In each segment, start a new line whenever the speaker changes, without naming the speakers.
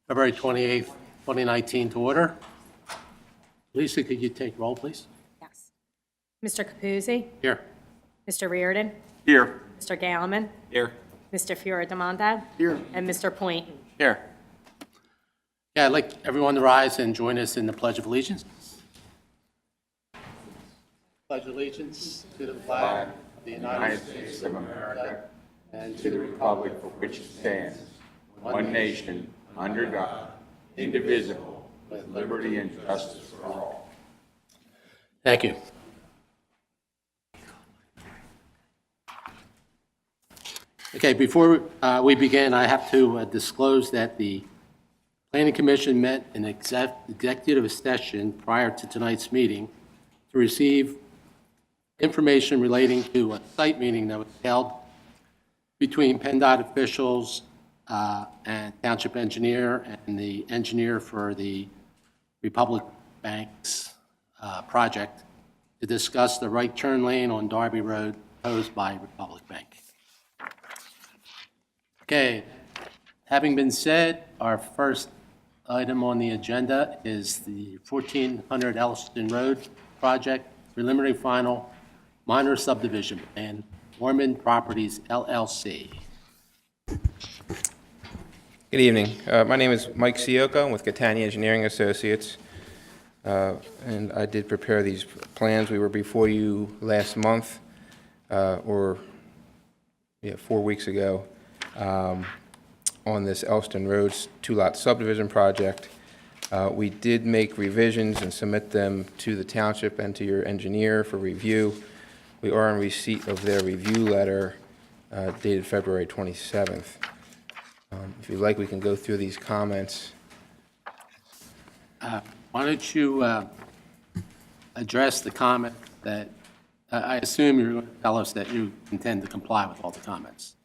February 28th, 2019 to order. Lisa, could you take roll, please?
Yes. Mr. Capuzzi?
Here.
Mr. Reardon?
Here.
Mr. Galliman?
Here.
Mr. Fiore-Demanda?
Here.
And Mr. Poynton?
Here. Yeah, I'd like everyone to rise and join us in the Pledge of Allegiance. Pledge allegiance to the flag of the United States of America and
To the republic for which it stands, one nation, under God, indivisible, with liberty and justice for all.
Thank you. Okay, before we begin, I have to disclose that the Planning Commission met in executive session prior to tonight's meeting to receive information relating to a site meeting that was held between PennDOT officials and township engineer and the engineer for the Republic Bank's project to discuss the right turn lane on Darby Road proposed by Republic Bank. Okay, having been said, our first item on the agenda is the 1400 Elston Road project, preliminary final minor subdivision plan, Ormond Properties LLC.
Good evening. My name is Mike Sioka. I'm with Catania Engineering Associates, and I did prepare these plans. We were before you last month, 4 weeks ago, on this Elston Road two-lot subdivision project. We did make revisions and submit them to the township and to your engineer for review. We are in receipt of their review letter dated February 27th. If you'd like, we can go through these comments.
Why don't you address the comment that, I assume you're going to tell us that you intend to comply with all the comments.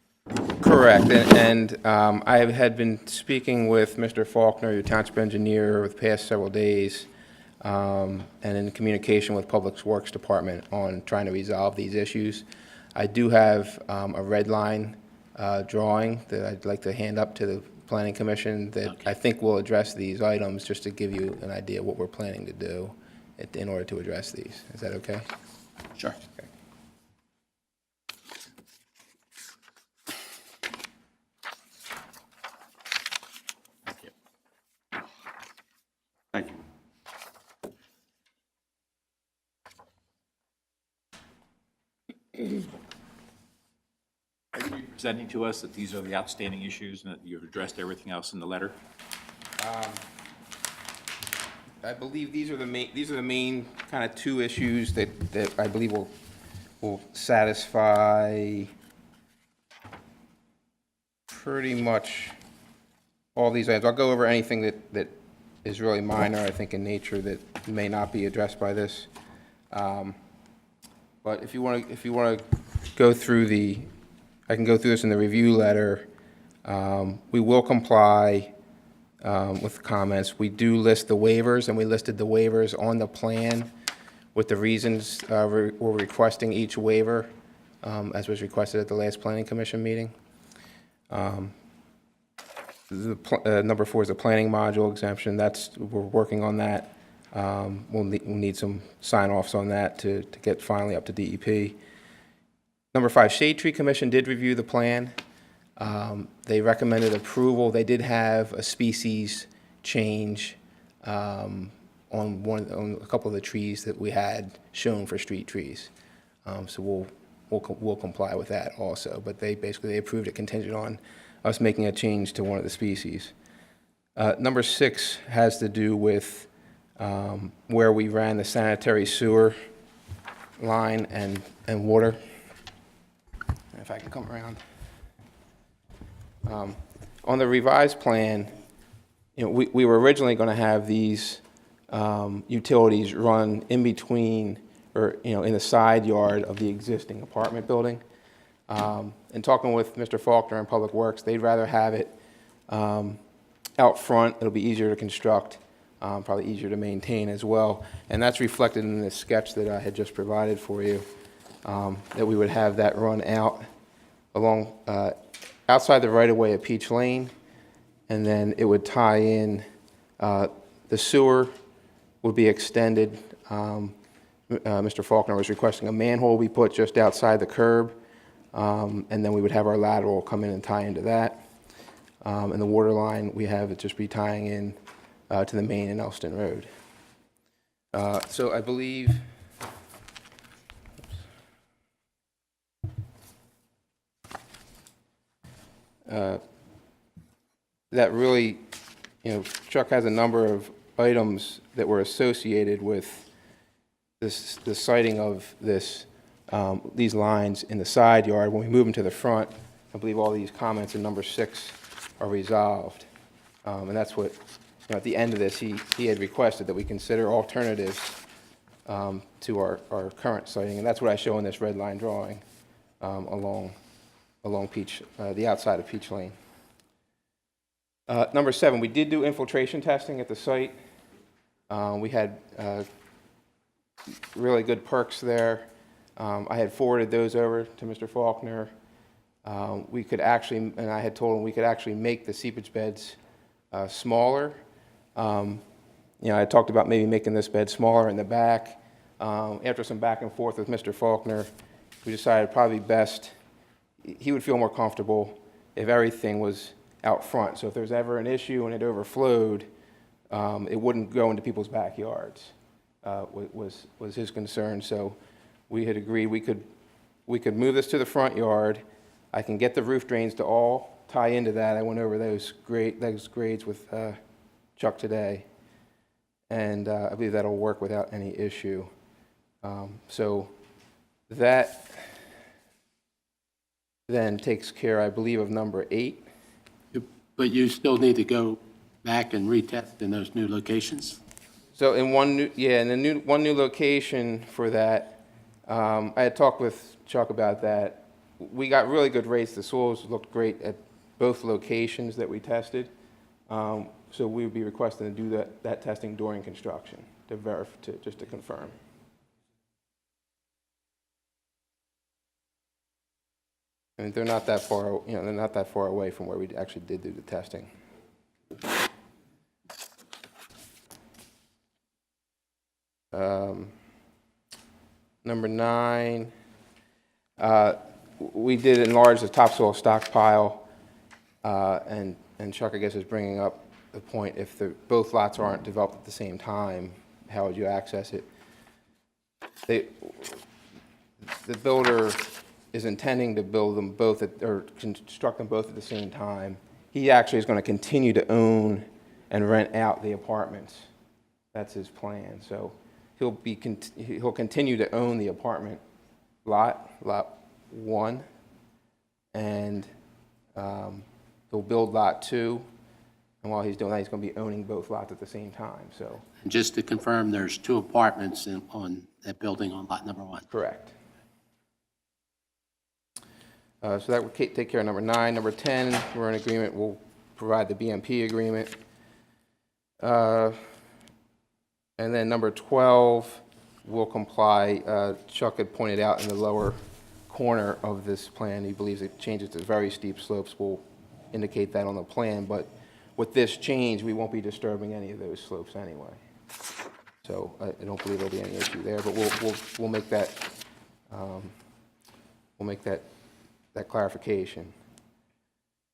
Correct, and I had been speaking with Mr. Faulkner, your township engineer, over the past several days, and in communication with Public Works Department on trying to resolve these issues. I do have a red line drawing that I'd like to hand up to the Planning Commission that
Okay.
I think will address these items, just to give you an idea of what we're planning to do in order to address these. Is that okay?
Sure.
Okay.
Thank you.
Thank you.
Are you presenting to us that these are the outstanding issues and that you've addressed everything else in the letter?
I believe these are the main kind of two issues that I believe will satisfy pretty much all these items. I'll go over anything that is really minor, I think, in nature that may not be addressed by this. But if you want to go through I can go through this in the review letter. We will comply with the comments. We do list the waivers, and we listed the waivers on the plan with the reasons we're requesting each waiver, as was requested at the last Planning Commission meeting. Number 4 is the planning module exemption. We're working on that. We'll need some sign-offs on that to get finally up to DEP. Number 5, Shade Tree Commission did review the plan. They recommended approval. They did have a species change on a couple of the trees that we had shown for street trees. So we'll comply with that also. But they approved it contingent on us making a change to one of the species. Number 6 has to do with where we ran the sanitary sewer line and water. If I can come around. On the revised plan, we were originally going to have these utilities run in between, or in the side yard of the existing apartment building. In talking with Mr. Faulkner in Public Works, they'd rather have it out front. It'll be easier to construct, probably easier to maintain as well. And that's reflected in the sketch that I had just provided for you, that we would have that run out along outside the right-of-way of Peach Lane, and then it would tie in, the sewer would be extended. Mr. Faulkner was requesting a manhole be put just outside the curb, and then we would have our lateral come in and tie into that. And the water line, we have it just be tying in to the main in Elston Road. So I believe, that really, Chuck has a number of items that were associated with this, the siting of this, these lines in the side yard. When we move them to the front, I believe all these comments in number 6 are resolved. And that's what, at the end of this, he had requested that we consider alternatives to our current siting, and that's what I show in this red line drawing along Peach, the outside of Peach Lane. Number 7, we did do infiltration testing at the site. We had really good perks there. I had forwarded those over to Mr. Faulkner. We could actually, and I had told him we could actually make the seepage beds smaller. I talked about maybe making this bed smaller in the back. After some back and forth with Mr. Faulkner, we decided probably best, he would feel more comfortable if everything was out front. So if there's ever an issue and it overflowed, it wouldn't go into people's backyards, was his concern. So we had agreed we could move this to the front yard. I can get the roof drains to all tie into that. I went over those grades with Chuck today, and I believe that'll work without any issue. So that then takes care, I believe, of number 8.
But you still need to go back and retest in those new locations?
So in one new location for that, I had talked with Chuck about that. We got really good rates. The soils looked great at both locations that we tested. So we would be requesting to do that testing during construction just to confirm. I mean, they're not that far, they're not that far away from where we actually did do the testing. Number 9, we did enlarge the topsoil stockpile, and Chuck, I guess, is bringing up the point, if both lots aren't developed at the same time, how would you access it? The builder is intending to build them both or construct them both at the same time. He actually is going to continue to own and rent out the apartments. That's his plan. So he'll continue to own the apartment lot 1, and he'll build lot 2. And while he's doing that, he's going to be owning both lots at the same time. So
And just to confirm, there's 2 apartments on that building on lot number 1.
correct. So that would take care of number 9. Number 10, we're in agreement. We'll provide the BMP agreement. And then number 12, we'll comply. Chuck had pointed out in the lower corner of this plan, he believes it changes to very steep slopes. We'll indicate that on the plan, but with this change, we won't be disturbing any of those slopes anyway. So I don't believe there'll be any issue there, but we'll make that that clarification.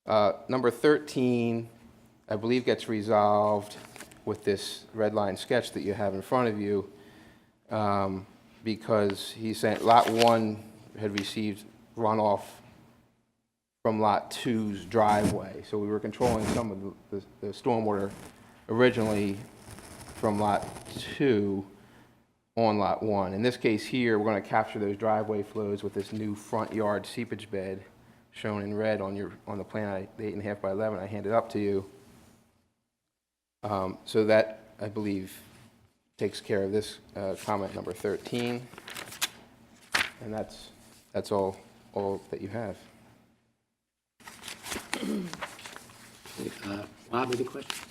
Number 13, I believe, gets resolved with this red line sketch that you have in front of you, because he said lot 1 had received runoff from lot 2's driveway. So we were controlling some of the stormwater originally from lot 2 on lot 1. In this case here, we're going to capture those driveway flows with this new front yard seepage bed shown in red on the plan, the 8.5 by 11 I handed up to you. So that, I believe, takes care of this comment number 13, and that's all that you have.
Bob, any questions?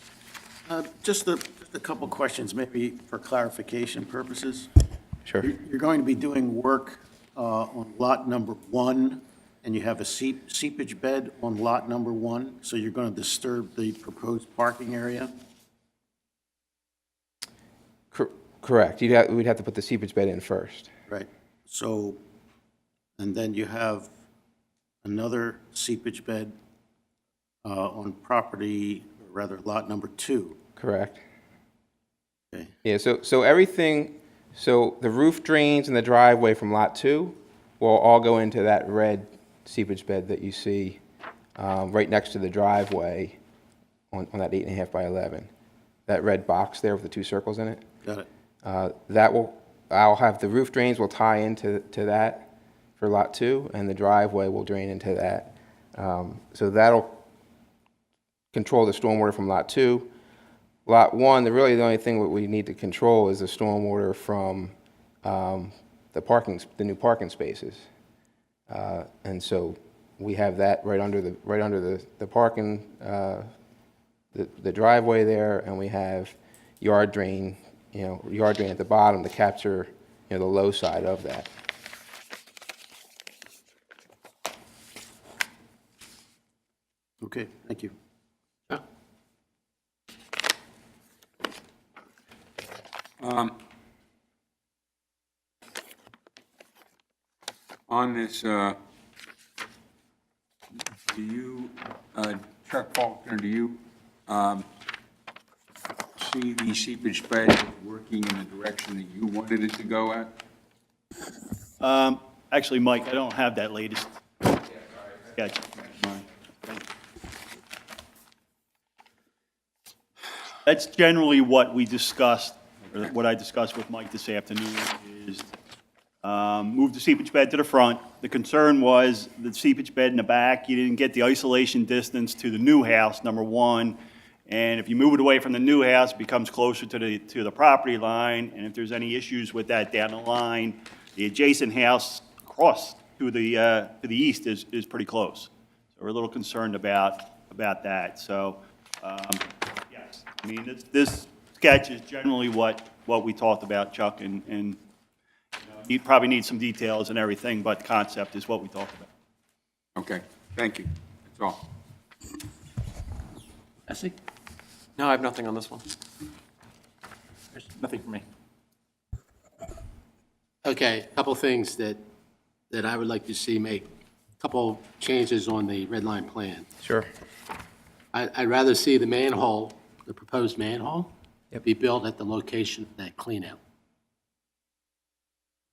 Just a couple questions, maybe for clarification purposes.
Sure.
You're going to be doing work on lot number 1 and you have a seepage bed on lot number 1, so you're going to disturb the proposed parking area?
Correct. We'd have to put the seepage bed in first.
Right. So, and then you have another seepage bed on property, or rather lot number 2.
Correct.
Okay.
Yeah, so everything, so the roof drains and the driveway from Lot 2 will all go into that red seepage bed that you see right next to the driveway on that 8.5 by 11. That red box there with the 2 circles in it.
Got it.
I'll have the roof drains will tie into that for Lot 2, and the driveway will drain into that. So that'll control the stormwater from Lot 2. Lot 1, the only thing that we need to control is the stormwater from the new parking spaces. And so we have that right under the parking, the driveway there, and we have yard drain at the bottom to capture, the low side of that.
Okay, thank you.
On this, do you, Chuck Faulkner, do you see the seepage bed working in the direction that you wanted it to go at?
Actually, Mike, I don't have that latest sketch. That's generally what we discussed, or what I discussed with Mike this afternoon, is move the seepage bed to the front. The concern was the seepage bed in the back, you didn't get the isolation distance to the new house, number one. And if you move it away from the new house, it becomes closer to the property line. And if there's any issues with that down the line, the adjacent house across to the east is pretty close. So we're a little concerned about that. So, yes, I mean, this sketch is generally what we talked about, Chuck, and you probably need some details and everything, but the concept is what we talked about.
Okay, thank you. That's all.
Essie?
No, I have nothing on this one.
Nothing for me.
Okay, a couple things that I would like to see make, a couple changes on the red line plan.
Sure.
I'd rather see the manhole, the proposed manhole, be built at the location of that cleanout.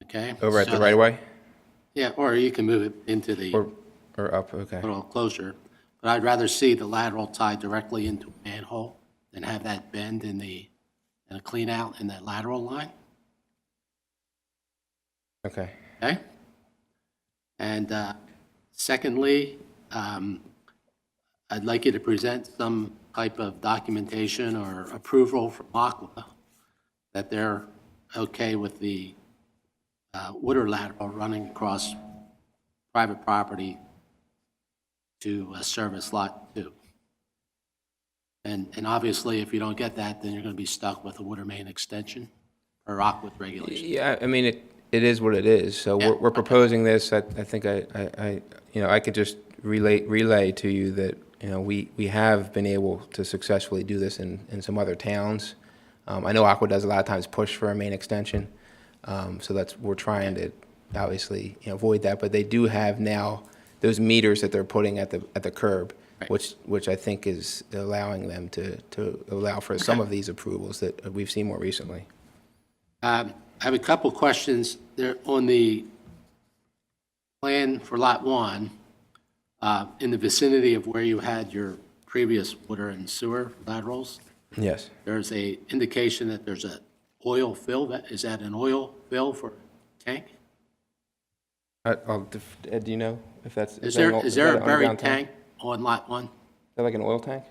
Okay?
Over at the
So
right of way?
Yeah, or you can move it into the
Or up, okay.
little closure. But I'd rather see the lateral tied directly into a manhole than have that bend in a clean out in that lateral line,
Okay.
okay? And secondly, I'd like you to present some type of documentation or approval from Aqua that they're okay with the water lateral running across private property to service Lot 2. And obviously, if you don't get that, then you're going to be stuck with a water main extension or Aqua regulations.
Yeah, I mean, it is what it is. So
Yeah.
we're proposing this. I think I could just relay to you that, we have been able to successfully do this in some other towns. I know Aqua does a lot of times push for a main extension. So we're trying to obviously, avoid that, but they do have now those meters that they're putting at the curb,
Right.
which I think is allowing them to allow for some of these approvals that we've seen more recently.
I have a couple questions there on the plan for Lot 1, in the vicinity of where you had your previous water and sewer laterals.
Yes.
There's a indication that there's a oil fill. Is that an oil fill for tank?
Ed, do you know if that's?
Is
that
there
an-
is there
that
a
an
buried
underground
tank on Lot 1?
Is that like an oil tank?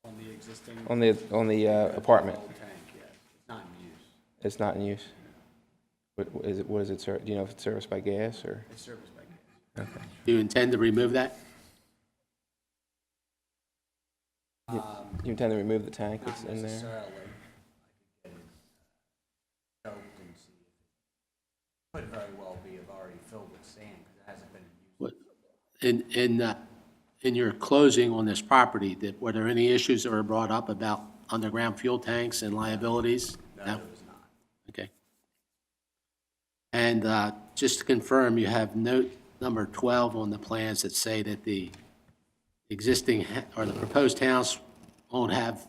On the existing? On the apartment? It's not in use. What is it, do you know if it's serviced by gas or? It's serviced by gas. Okay.
Do you intend to remove that?
You intend to remove the tank that's in there?
Could very well be have already filled with sand because it hasn't been in use.
What in your closing on this property, were there any issues that were brought up about underground fuel tanks and liabilities? No, there was not. Okay. And just to confirm, you have note number 12 on the plans that say that the existing or the proposed house won't have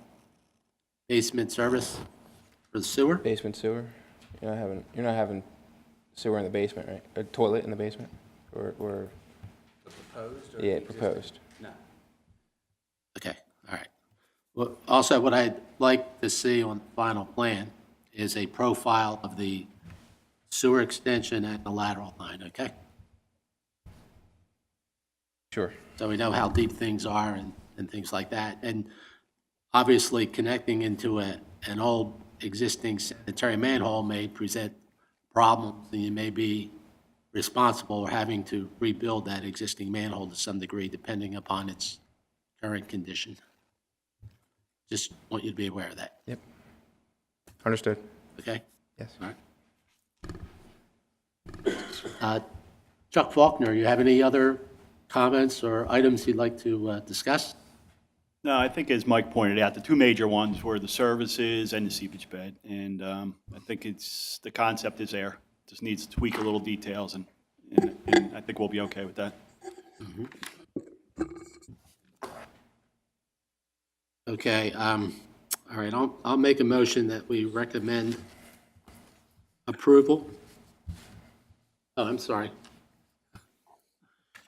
basement service for the sewer?
Basement sewer? You're not having sewer in the basement, right? A toilet in the basement? Or? Proposed? Yeah, proposed.
Okay, all right. Well, also, what I'd like to see on the final plan is a profile of the sewer extension and the lateral line, okay?
Sure.
So we know how deep things are and things like that. And obviously, connecting into an old existing sanitary manhole may present problems, and you may be responsible for having to rebuild that existing manhole to some degree, depending upon its current condition. Just want you to be aware of that,
Yep. Understood.
okay?
Yes.
All right. Chuck Faulkner, you have any other comments or items you'd like to discuss?
No, I think as Mike pointed out, the two major ones were the services and the seepage bed. And I think the concept is there. Just needs to tweak a little details, and I think we'll be okay with that.
Okay, all right, I'll make a motion that we recommend approval. Oh, I'm sorry.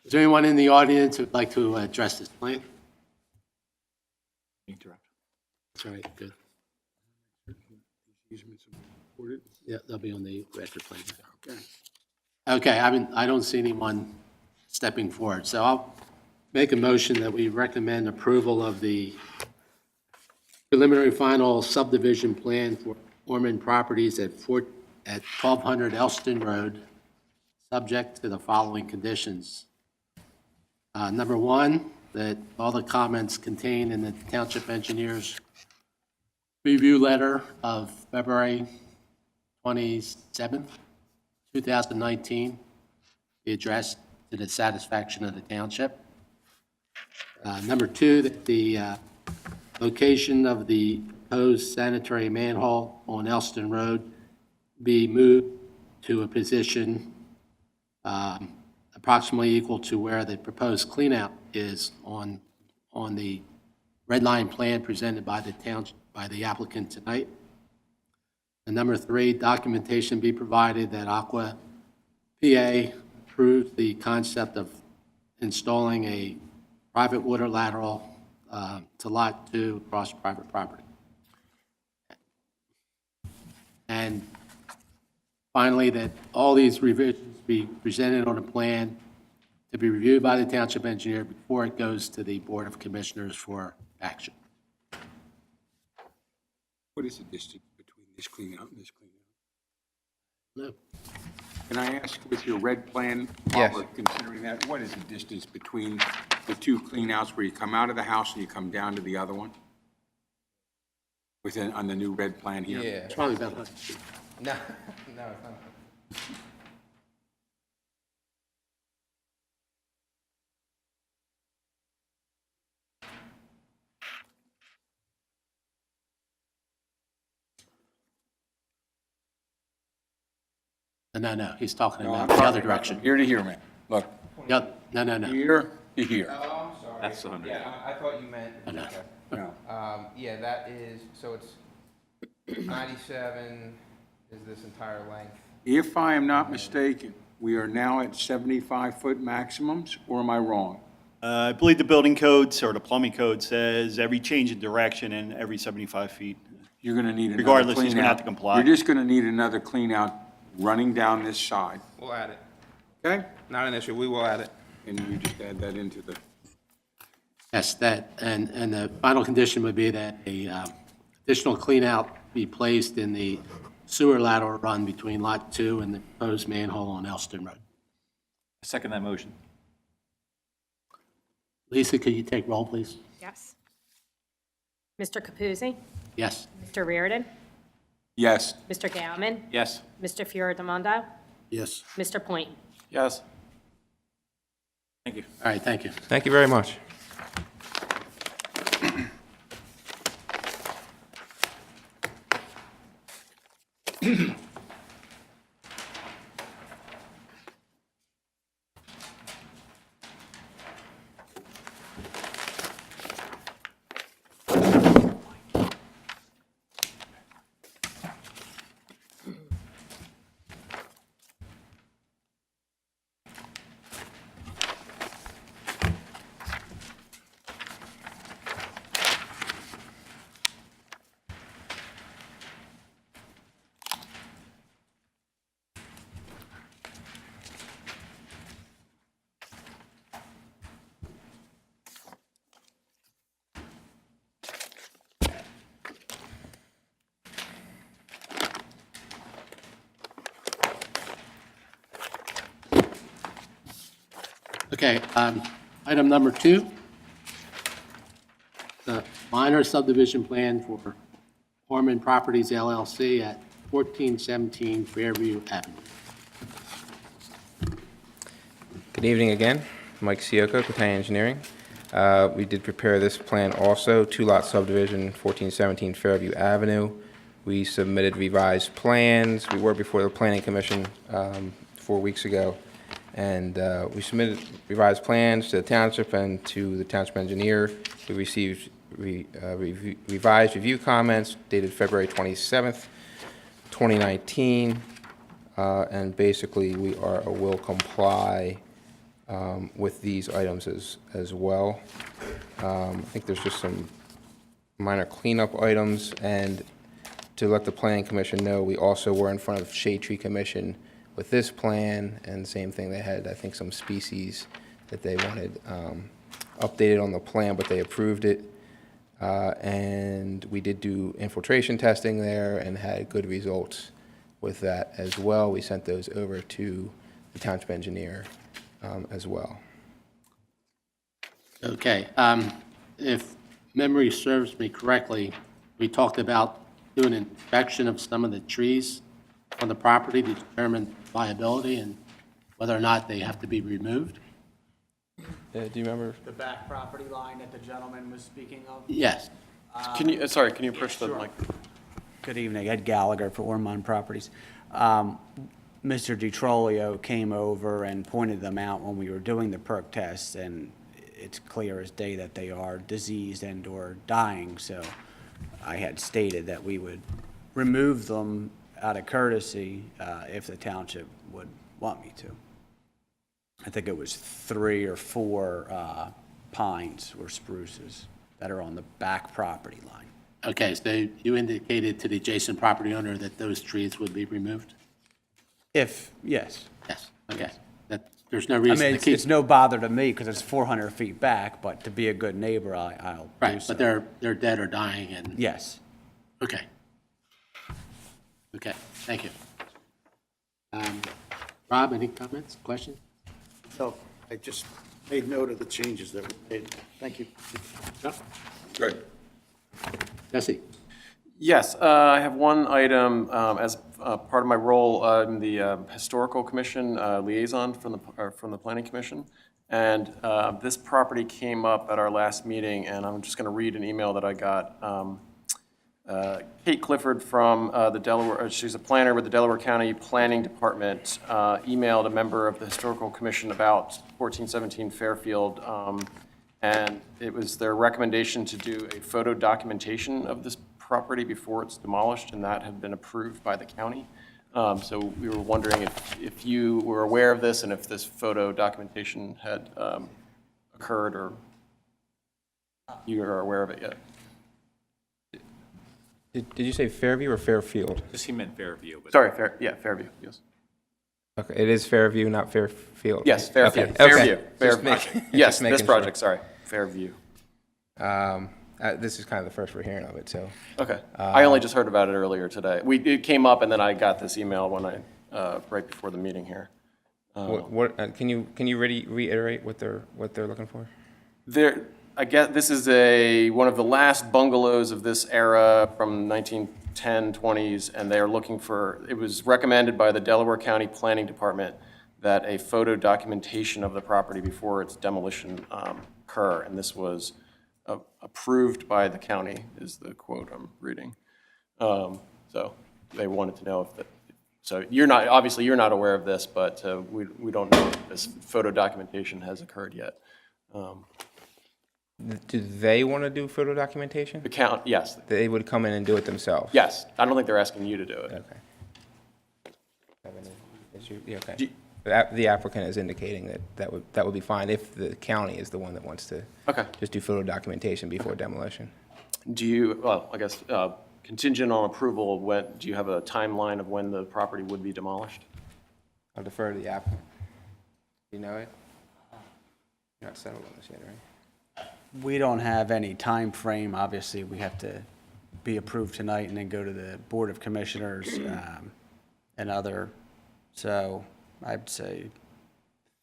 Is there anyone in the audience who'd like to address this plan?
Interrupt.
That's all right, good. Yeah, they'll be on the record plan. Okay. Okay, I don't see anyone stepping forward, so I'll make a motion that we recommend approval of the preliminary final subdivision plan for Ormond Properties at 1200 Elston Road, subject to the following conditions. Number one, that all the comments contained in the township engineer's review letter of February 27th, 2019, be addressed to the satisfaction of the township. Number two, that the location of the proposed sanitary manhole on Elston Road be moved to a position approximately equal to where the proposed cleanout is on the red line plan presented by the township, by the applicant tonight. And number three, documentation be provided that Aqua PA approved the concept of installing a private water lateral to Lot 2 across private property. And finally, that all these revisions be presented on a plan to be reviewed by the township engineer before it goes to the Board of Commissioners for action.
What is the distance between this clean out and this clean out?
No.
Can I ask, with your red plan,
Yes.
while we're considering that, what is the distance between the two clean outs where you come out of the house and you come down to the other one? Within, on the new red plan here?
Yeah.
It's probably about 100 feet.
No, it's not.
No, he's talking
No,
about
I'm
the other
talking about
direction.
from here to here, man. Look,
Yep, no.
here to here.
Oh, I'm sorry.
That's the 100.
Yeah, I thought you meant.
I know.
Okay.
No.
Yeah, that is, so it's 97 is this entire length.
If I am not mistaken, we are now at 75-foot maximums, or am I wrong?
I believe the building codes or the plumbing code says every change in direction and every 75 feet.
You're gonna need another
Regardless, he's
clean
gonna have
out.
to comply.
You're just gonna need another clean out running down this side,
We'll add it.
okay?
Not an issue, we will add it.
And you just add that into the,
Yes, that, and the final condition would be that a additional cleanout be placed in the sewer lateral run between Lot 2 and the proposed manhole on Elston Road.
I second that motion.
Lisa, could you take roll, please?
Yes. Mr. Capuzzi?
Yes.
Mr. Reardon?
yes.
Mr. Gauman?
Yes.
Mr. Fioradamando?
Yes.
Mr. Point?
Yes.
Thank you.
All right, thank you.
Thank you very much.
Okay, item number 2, the minor subdivision plan for Horman Properties LLC at 1417 Fairview Avenue.
Good evening again. Mike Sioko, Catania Engineering. We did prepare this plan also, two-lot subdivision, 1417 Fairview Avenue. We submitted revised plans. We were before the Planning Commission 4 weeks ago, and we submitted revised plans to the township and to the township engineer. We received revised review comments dated February 27th, 2019, and basically we will comply with these items as well. I think there's just some minor cleanup items, and to let the Planning Commission know, we also were in front of Shade Tree Commission with this plan, and same thing, they had, I think, some species that they wanted updated on the plan, but they approved it. And we did do infiltration testing there and had good results with that as well. We sent those over to the township engineer as well.
Okay, if memory serves me correctly, we talked about doing an inspection of some of the trees on the property to determine viability and whether or not they have to be removed.
Do you remember?
The back property line that the gentleman was speaking of?
Yes.
Can you, sorry, can you approach the
Sure.
mic?
Good evening, Ed Gallagher for Ormond Properties. Mr. DiTrolio came over and pointed them out when we were doing the perk tests, and it's clear as day that they are diseased and/or dying, so I had stated that we would remove them out of courtesy if the township would want me to. I think it was 3 or 4 pines or spruces that are on the back property line.
Okay, so you indicated to the adjacent property owner that those trees would be removed?
Yes.
Yes, okay. That, there's no
I
reason
mean,
to
it's
keep...
no bother to me because it's 400 feet back, but to be a good neighbor, I'll do
Right,
so.
but they're dead or dying and...
Yes.
Okay. Okay, thank you. Rob, any comments, questions?
So I just made note of the changes that were made. Thank you.
No?
Good.
Jesse?
Yes, I have one item as part of my role in the Historical Commission liaison from the Planning Commission. And this property came up at our last meeting, and I'm just going to read an email that I got. Kate Clifford from the Delaware, she's a planner with the Delaware County Planning Department, emailed a member of the Historical Commission about 1417 Fairfield, and it was their recommendation to do a photo documentation of this property before it's demolished, and that had been approved by the county. So we were wondering if you were aware of this and if this photo documentation had occurred, or you are aware of it yet.
Did you say Fairview or Fairfield?
Just he meant Fairview, but.
Sorry, Fairview, yes.
Okay, it is Fairview, not Fairfield.
Yes, Fairview.
Okay,
Fairview.
okay. Just
Yes,
just making
this
sure.
project, sorry, Fairview.
This is kind of the first we're hearing of it, so.
Okay. I only just heard about it earlier today. It came up, and then I got this email when right before the meeting here.
Can you reiterate what they're looking for?
I guess this is one of the last bungalows of this era from 1910, 20s, and they are looking for, it was recommended by the Delaware County Planning Department that a photo documentation of the property before its demolition occur, and this was approved by the county, is the quote I'm reading. So they wanted to know if that, so you're not, obviously you're not aware of this, but we don't know if this photo documentation has occurred yet.
Do they want to do photo documentation?
The count, yes,
They would come in and do it themselves?
yes. I don't think they're asking you to do it.
Okay. Have any issue? Yeah, okay.
Do-
The applicant is indicating that would be fine if the county is the one that wants to
Okay.
just do photo documentation before demolition.
Do you, well, I guess contingent on approval, when, do you have a timeline of when the property would be demolished?
I'll defer to the applicant. Do you know it? You're not settled on this yet, right?
We don't have any time frame. Obviously, we have to be approved tonight and then go to the Board of Commissioners and other, so I'd say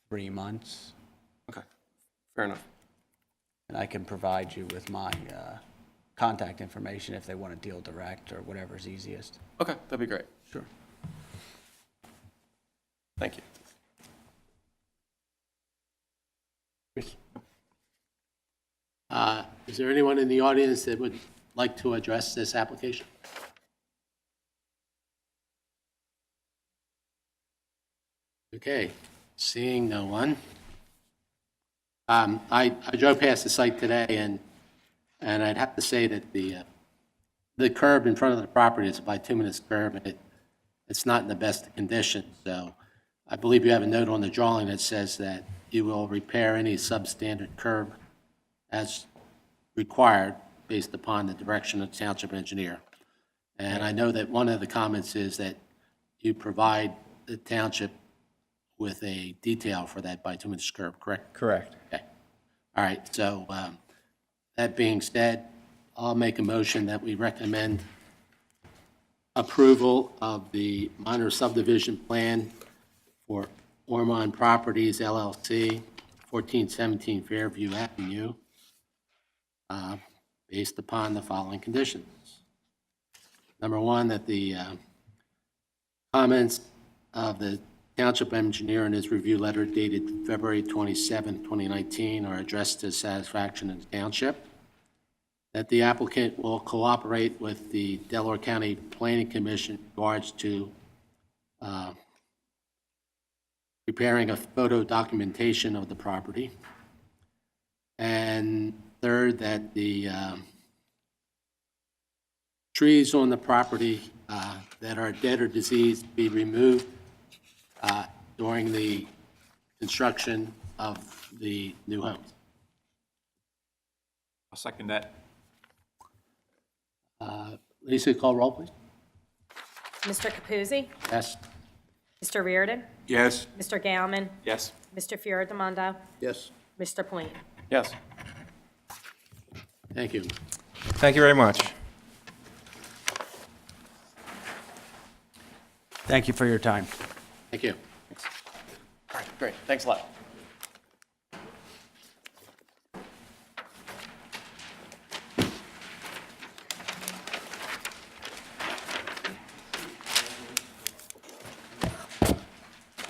3 months.
Okay, fair enough.
And I can provide you with my contact information if they want to deal direct or whatever's easiest.
Okay, that'd be great.
Sure.
Thank you.
Is there anyone in the audience that would like to address this application? Okay, seeing no one. I drove past the site today, and I'd have to say that the curb in front of the property is a bituminous curb, and it's not in the best of condition. So I believe you have a note on the drawing that says that you will repair any substandard curb as required based upon the direction of the township engineer. And I know that one of the comments is that you provide the township with a detail for that bituminous curb, correct?
Correct.
Okay. All right, so that being said, I'll make a motion that we recommend approval of the minor subdivision plan for Ormond Properties LLC, 1417 Fairview Avenue, based upon the following conditions. Number one, that the comments of the township engineer in his review letter dated February 27, 2019 are addressed to satisfaction of the township. That the applicant will cooperate with the Delaware County Planning Commission in regards to preparing a photo documentation of the property. And third, that the trees on the property that are dead or diseased be removed during the construction of the new homes.
I'll second that.
Lisa, call roll, please.
Mr. Capuzzi?
Yes.
Mr. Reardon?
Yes.
Mr. Gallman?
Yes.
Mr. Fiordemondo?
Yes.
Mr. Point?
Yes.
Thank you.
Thank you very much.
Thank you for your time.
Thank you.
All right, great. Thanks a lot.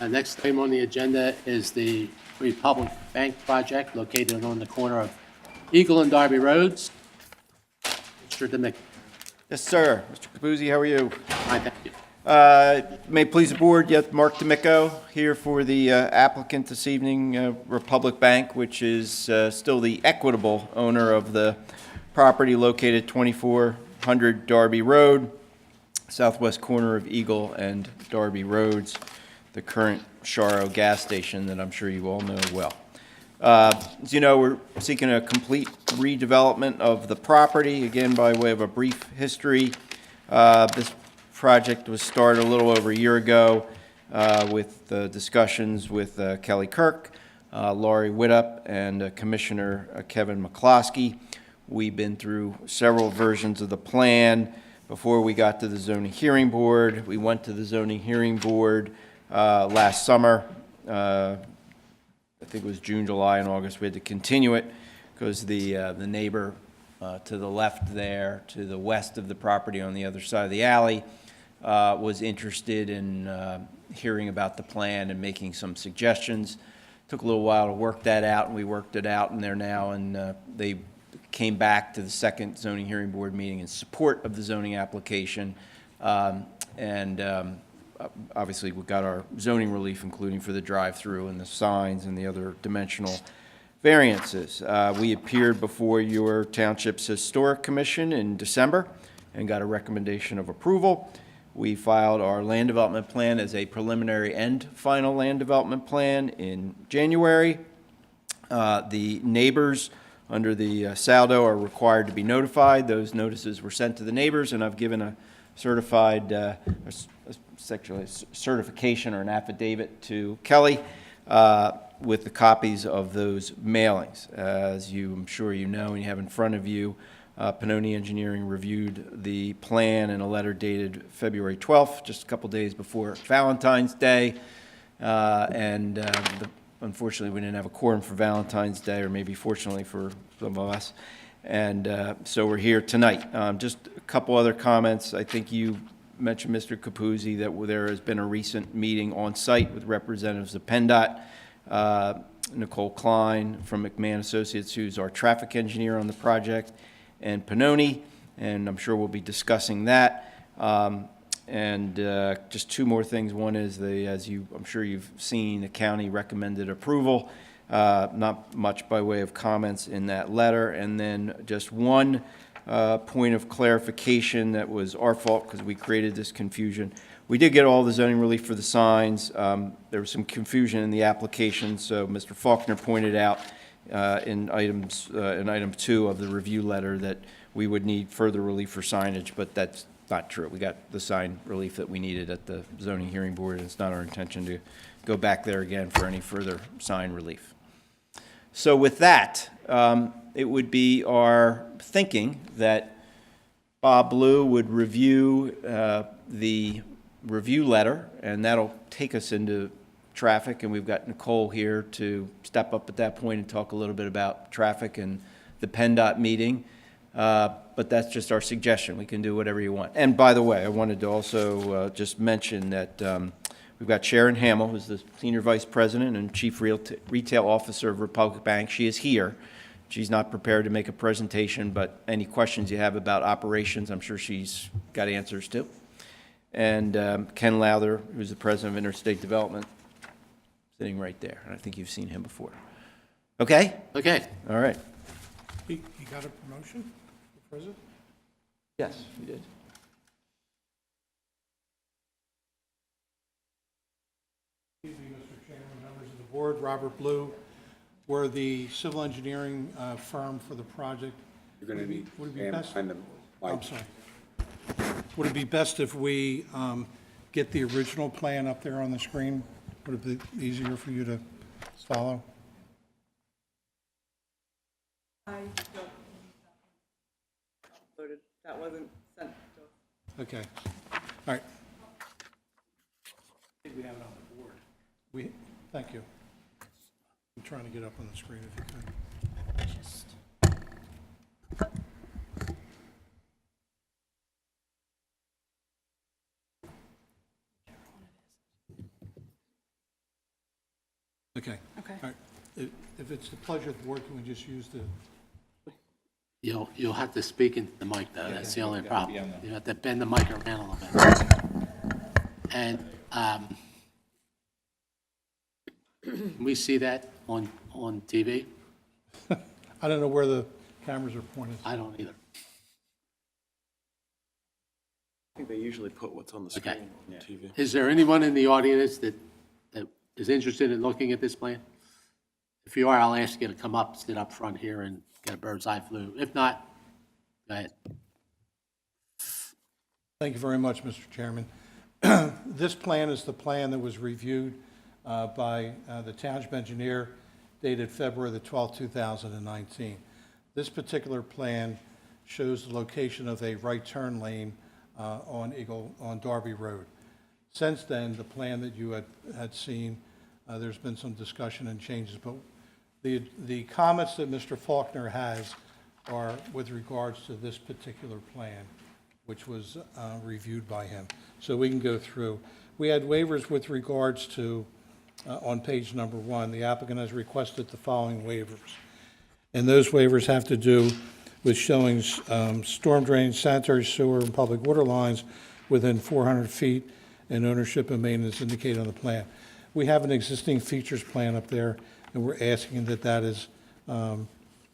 Next item on the agenda is the Republic Bank project located on the corner of Eagle and Darby Roads. Mr. Demick,
Yes, sir. Mr. Capuzzi, how are you?
I thank you.
May it please the board, yes, Mark D'Amico here for the applicant this evening, Republic Bank, which is still the equitable owner of the property located 2400 Darby Road, southwest corner of Eagle and Darby Roads, the current Sharo gas station that I'm sure you all know well. As you know, we're seeking a complete redevelopment of the property, again, by way of a brief history. This project was started a little over a year ago with discussions with Kelly Kirk, Laurie Widup, and Commissioner Kevin McCloskey. We've been through several versions of the plan before we got to the zoning hearing board. We went to the zoning hearing board last summer. I think it was June, July, and August. We had to continue it because the neighbor to the left there, to the west of the property on the other side of the alley, was interested in hearing about the plan and making some suggestions. Took a little while to work that out, and we worked it out, and they're now, and they came back to the second zoning hearing board meeting in support of the zoning application. Obviously, we got our zoning relief, including for the drive-through and the signs and the other dimensional variances. We appeared before your township's historic commission in December and got a recommendation of approval. We filed our land development plan as a preliminary and final land development plan in January. The neighbors under the saldo are required to be notified. Those notices were sent to the neighbors, and I've given a certified, certification or an affidavit to Kelly with the copies of those mailings. As I'm sure you know and you have in front of you, Pannoni Engineering reviewed the plan in a letter dated February 12th, just a couple days before Valentine's Day. Unfortunately, we didn't have a quorum for Valentine's Day, or maybe fortunately for some of us. So we're here tonight. Just a couple other comments. I think you mentioned, Mr. Capuzzi, that there has been a recent meeting on site with representatives of PennDOT, Nicole Klein from McMahon Associates, who's our traffic engineer on the project, and Pannoni, and I'm sure we'll be discussing that. Just two more things. One is, I'm sure you've seen, the county recommended approval. Not much by way of comments in that letter. And then just one point of clarification that was our fault because we created this confusion. We did get all the zoning relief for the signs. There was some confusion in the application, so Mr. Faulkner pointed out in item 2 of the review letter that we would need further relief for signage, but that's not true. We got the sign relief that we needed at the zoning hearing board, and it's not our intention to go back there again for any further sign relief. So with that, it would be our thinking that Bob Blue would review the review letter, and that'll take us into traffic, and we've got Nicole here to step up at that point and talk a little bit about traffic and the PennDOT meeting. But that's just our suggestion. We can do whatever you want. And by the way, I wanted to also just mention that we've got Sharon Hamill, who's the Senior Vice President and Chief Retail Officer of Republic Bank. She is here. She's not prepared to make a presentation, but any questions you have about operations, I'm sure she's got answers to. And Ken Lowther, who's the President of Interstate Development, sitting right there. And I think you've seen him before. Okay?
Okay.
All right.
He got a promotion for president?
Yes, we did.
Excuse me, Mr. Chairman, members of the board, Robert Blue. We're the civil engineering firm for the project.
You're going to need
Would it be
Pam
best?
behind the
I'm
mic.
sorry. Would it be best if we get the original plan up there on the screen? Would it be easier for you to follow?
I don't uploaded. That wasn't sent to us.
Okay. All right. I think we have it on the board. Thank you. I'm trying to get up on the screen if you could. Okay.
Okay.
All right. If it's the pleasure of the board, can we just use the,
You'll have to speak into the mic, though. That's the only problem. You have to bend the mic around a little bit. And can we see that on TV?
I don't know where the cameras are pointed.
I don't either.
I think they usually put what's on the
Okay.
screen on TV.
Is there anyone in the audience that is interested in looking at this plan? If you are, I'll ask you to come up, sit up front here and get a bird's eye view. If not, go ahead.
Thank you very much, Mr. Chairman. This plan is the plan that was reviewed by the township engineer dated February the 12th, 2019. This particular plan shows the location of a right turn lane on Darby Road. Since then, the plan that you had seen, there's been some discussion and changes, but the comments that Mr. Faulkner has are with regards to this particular plan. which was reviewed by him. So we can go through. We had waivers with regards to, on page number 1, the applicant has requested the following waivers. And those waivers have to do with showing storm drains, sanitary sewer, and public water lines within 400 feet, and ownership and maintenance indicated on the plan. We have an existing features plan up there, and we're asking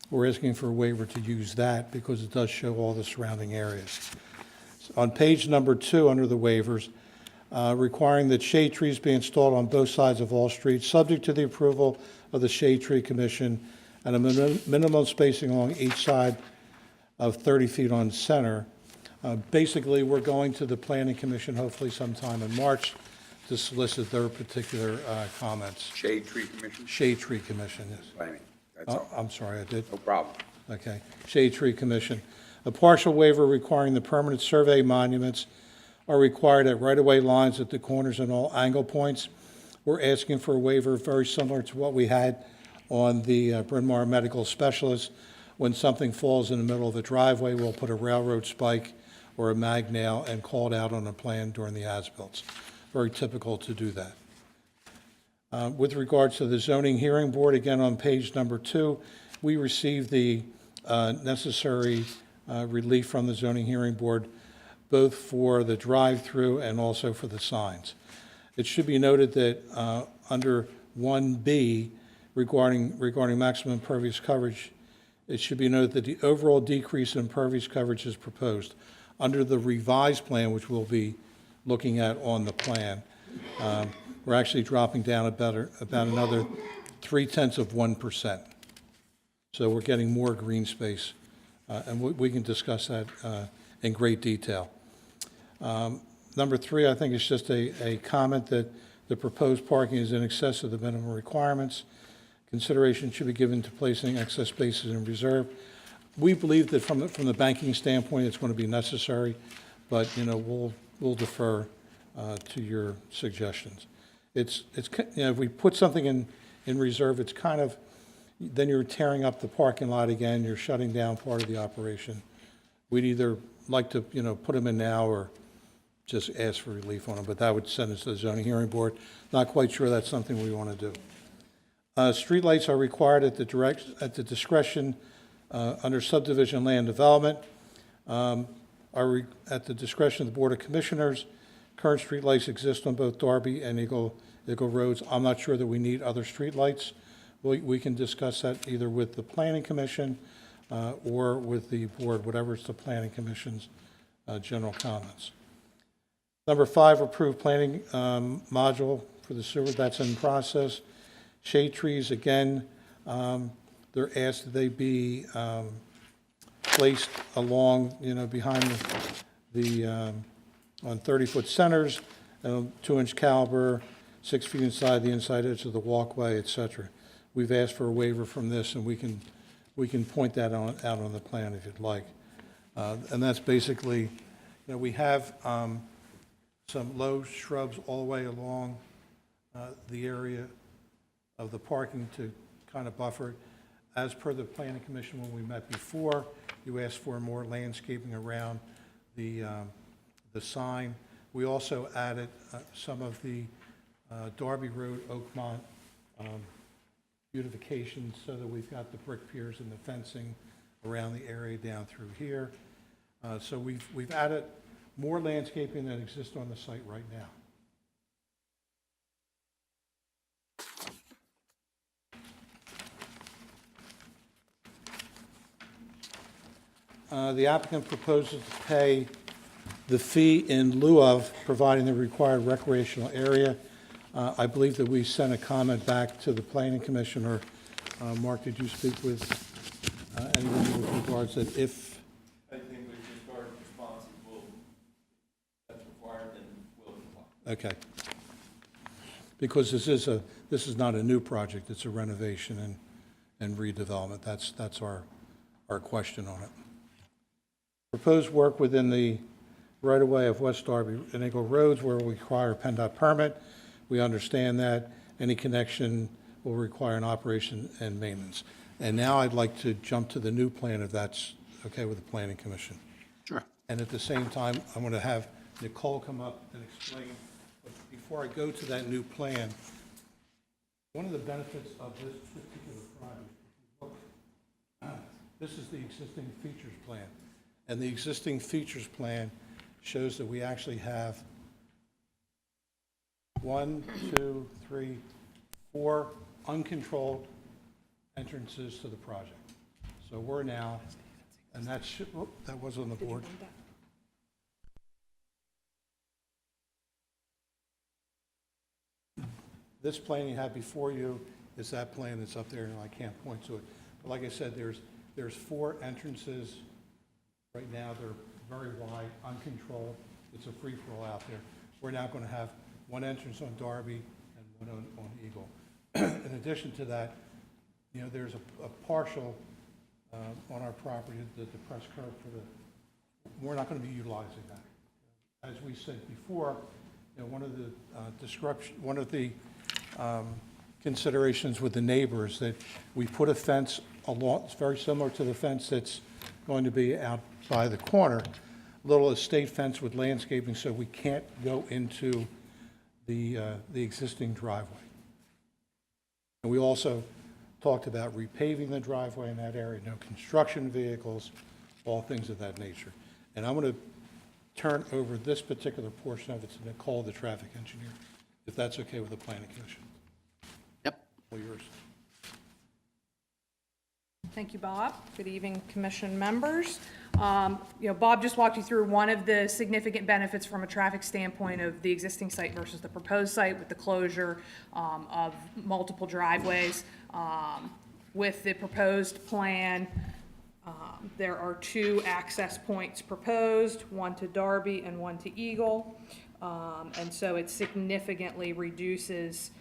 we're asking for a waiver to use that because it does show all the surrounding areas. On page number 2, under the waivers, requiring that shade trees be installed on both sides of all streets, subject to the approval of the Shade Tree Commission, and a minimum spacing along each side of 30 feet on center. Basically, we're going to the Planning Commission hopefully sometime in March to solicit their particular comments.
Shade Tree Commission?
Shade Tree Commission, yes.
Planning, that's all.
I'm sorry, I did.
No problem.
Okay. Shade Tree Commission. A partial waiver requiring the permanent survey monuments are required at right-of-way lines at the corners and all angle points. We're asking for a waiver very similar to what we had on the Bryn Mawr Medical Specialist. When something falls in the middle of the driveway, we'll put a railroad spike or a mag nail and call it out on the plan during the as-bills. Very typical to do that. With regards to the zoning hearing board, again on page number 2, we received the necessary relief from the zoning hearing board, both for the drive-through and also for the signs. It should be noted that under 1B, regarding maximum impervious coverage, it should be noted that the overall decrease in impervious coverage is proposed. Under the revised plan, which we'll be looking at on the plan, we're actually dropping down about another 0.3%. So we're getting more green space, and we can discuss that in great detail. Number 3, I think it's just a comment that the proposed parking is in excess of the minimum requirements. Consideration should be given to placing excess spaces in reserve. We believe that from the banking standpoint, it's going to be necessary, but we'll defer to your suggestions. It's if we put something in reserve, it's kind of then you're tearing up the parking lot again. You're shutting down part of the operation. We'd either like to put them in now or just ask for relief on them, but that would send us to the zoning hearing board. Not quite sure that's something we want to do. Streetlights are required at the discretion under subdivision land development, at the discretion of the Board of Commissioners. Current streetlights exist on both Darby and Eagle Roads. I'm not sure that we need other streetlights. We can discuss that either with the Planning Commission or with the board, whatever is the Planning Commission's general comments. Number 5, approved planning module for the sewer. That's in process. Shade trees, again, they're asked that they be placed along, behind the on 30-foot centers, 2-inch caliber, 6 feet inside the inside edge of the walkway, etc. We've asked for a waiver from this, and we can point that out on the plan if you'd like. And that's basically, we have some low shrubs all the way along the area of the parking to kind of buffer it. As per the Planning Commission when we met before, you asked for more landscaping around the sign. We also added some of the Darby Road, Oakmont beautification so that we've got the brick piers and the fencing around the area down through here. So we've added more landscaping than exists on the site right now. The applicant proposes to pay the fee in lieu of providing the required recreational area. I believe that we sent a comment back to the Planning Commission, or Mark, did you speak with anyone with regards that if?
I think we just our response will, that's required, then we'll comply.
Okay. Because this is not a new project, it's a renovation and redevelopment. That's our question on it. Proposed work within the right-of-way of West Darby and Eagle Roads will require a PennDOT permit. We understand that. Any connection will require an operation and maintenance. And now I'd like to jump to the new plan, if that's okay with the Planning Commission.
Sure.
And at the same time, I'm going to have Nicole come up and explain, but before I go to that new plan, one of the benefits of this particular project, this is the existing features plan. And the existing features plan shows that we actually have 1, 2, 3, 4 uncontrolled entrances to the project. So we're now, and that should, oh, that was on the board. This plan you have before you is that plan that's up there, and I can't point to it. But like I said, there's 4 entrances. Right now, they're very wide, uncontrolled. It's a free-for-all out there. We're now going to have 1 entrance on Darby and 1 on Eagle. In addition to that, you know, there's a partial on our property, the depressed curb for the, we're not going to be utilizing that. As we said before, you know, one of the considerations with the neighbors that we put a fence along, it's very similar to the fence that's going to be out by the corner, a little estate fence with landscaping, so we can't go into the existing driveway. And we also talked about repaving the driveway in that area, no construction vehicles, all things of that nature. And I'm going to turn over this particular portion of it to Nicole, the traffic engineer, if that's okay with the planning commission.
Yep.
All yours.
Thank you, Bob. Good evening, commission members. Bob just walked you through one of the significant benefits from a traffic standpoint of the existing site versus the proposed site with the closure of multiple driveways. With the proposed plan, there are 2 access points proposed, 1 to Darby and 1 to Eagle. And so it significantly reduces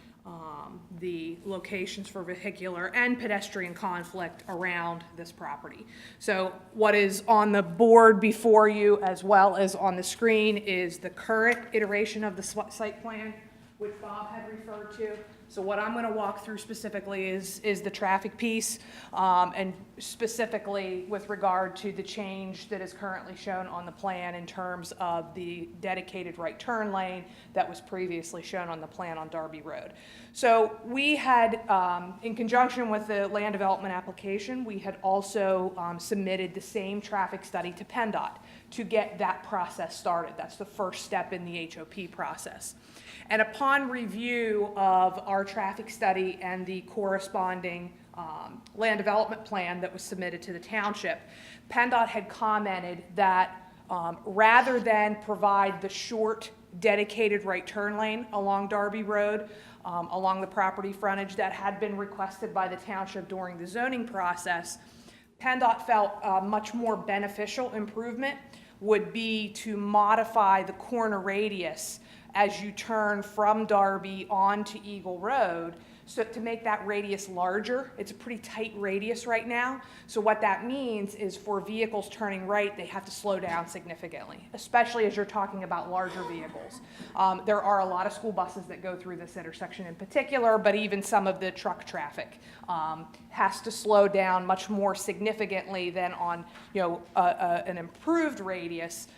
the locations for vehicular and pedestrian conflict around this property. So what is on the board before you as well as on the screen is the current iteration of the site plan, which Bob had referred to. So what I'm going to walk through specifically is the traffic piece, and specifically with regard to the change that is currently shown on the plan in terms of the dedicated right turn lane that was previously shown on the plan on Darby Road. So we had, in conjunction with the land development application, we had also submitted the same traffic study to PennDOT to get that process started. That's the first step in the HOP process. And upon review of our traffic study and the corresponding land development plan that was submitted to the township, PennDOT had commented that rather than provide the short dedicated right turn lane along Darby Road, along the property frontage that had been requested by the township during the zoning process, PennDOT felt a much more beneficial improvement would be to modify the corner radius as you turn from Darby onto Eagle Road, so to make that radius larger. It's a pretty tight radius right now. So what that means is for vehicles turning right, they have to slow down significantly, especially as you're talking about larger vehicles. There are a lot of school buses that go through this intersection in particular, but even some of the truck traffic has to slow down much more significantly than on an improved radius.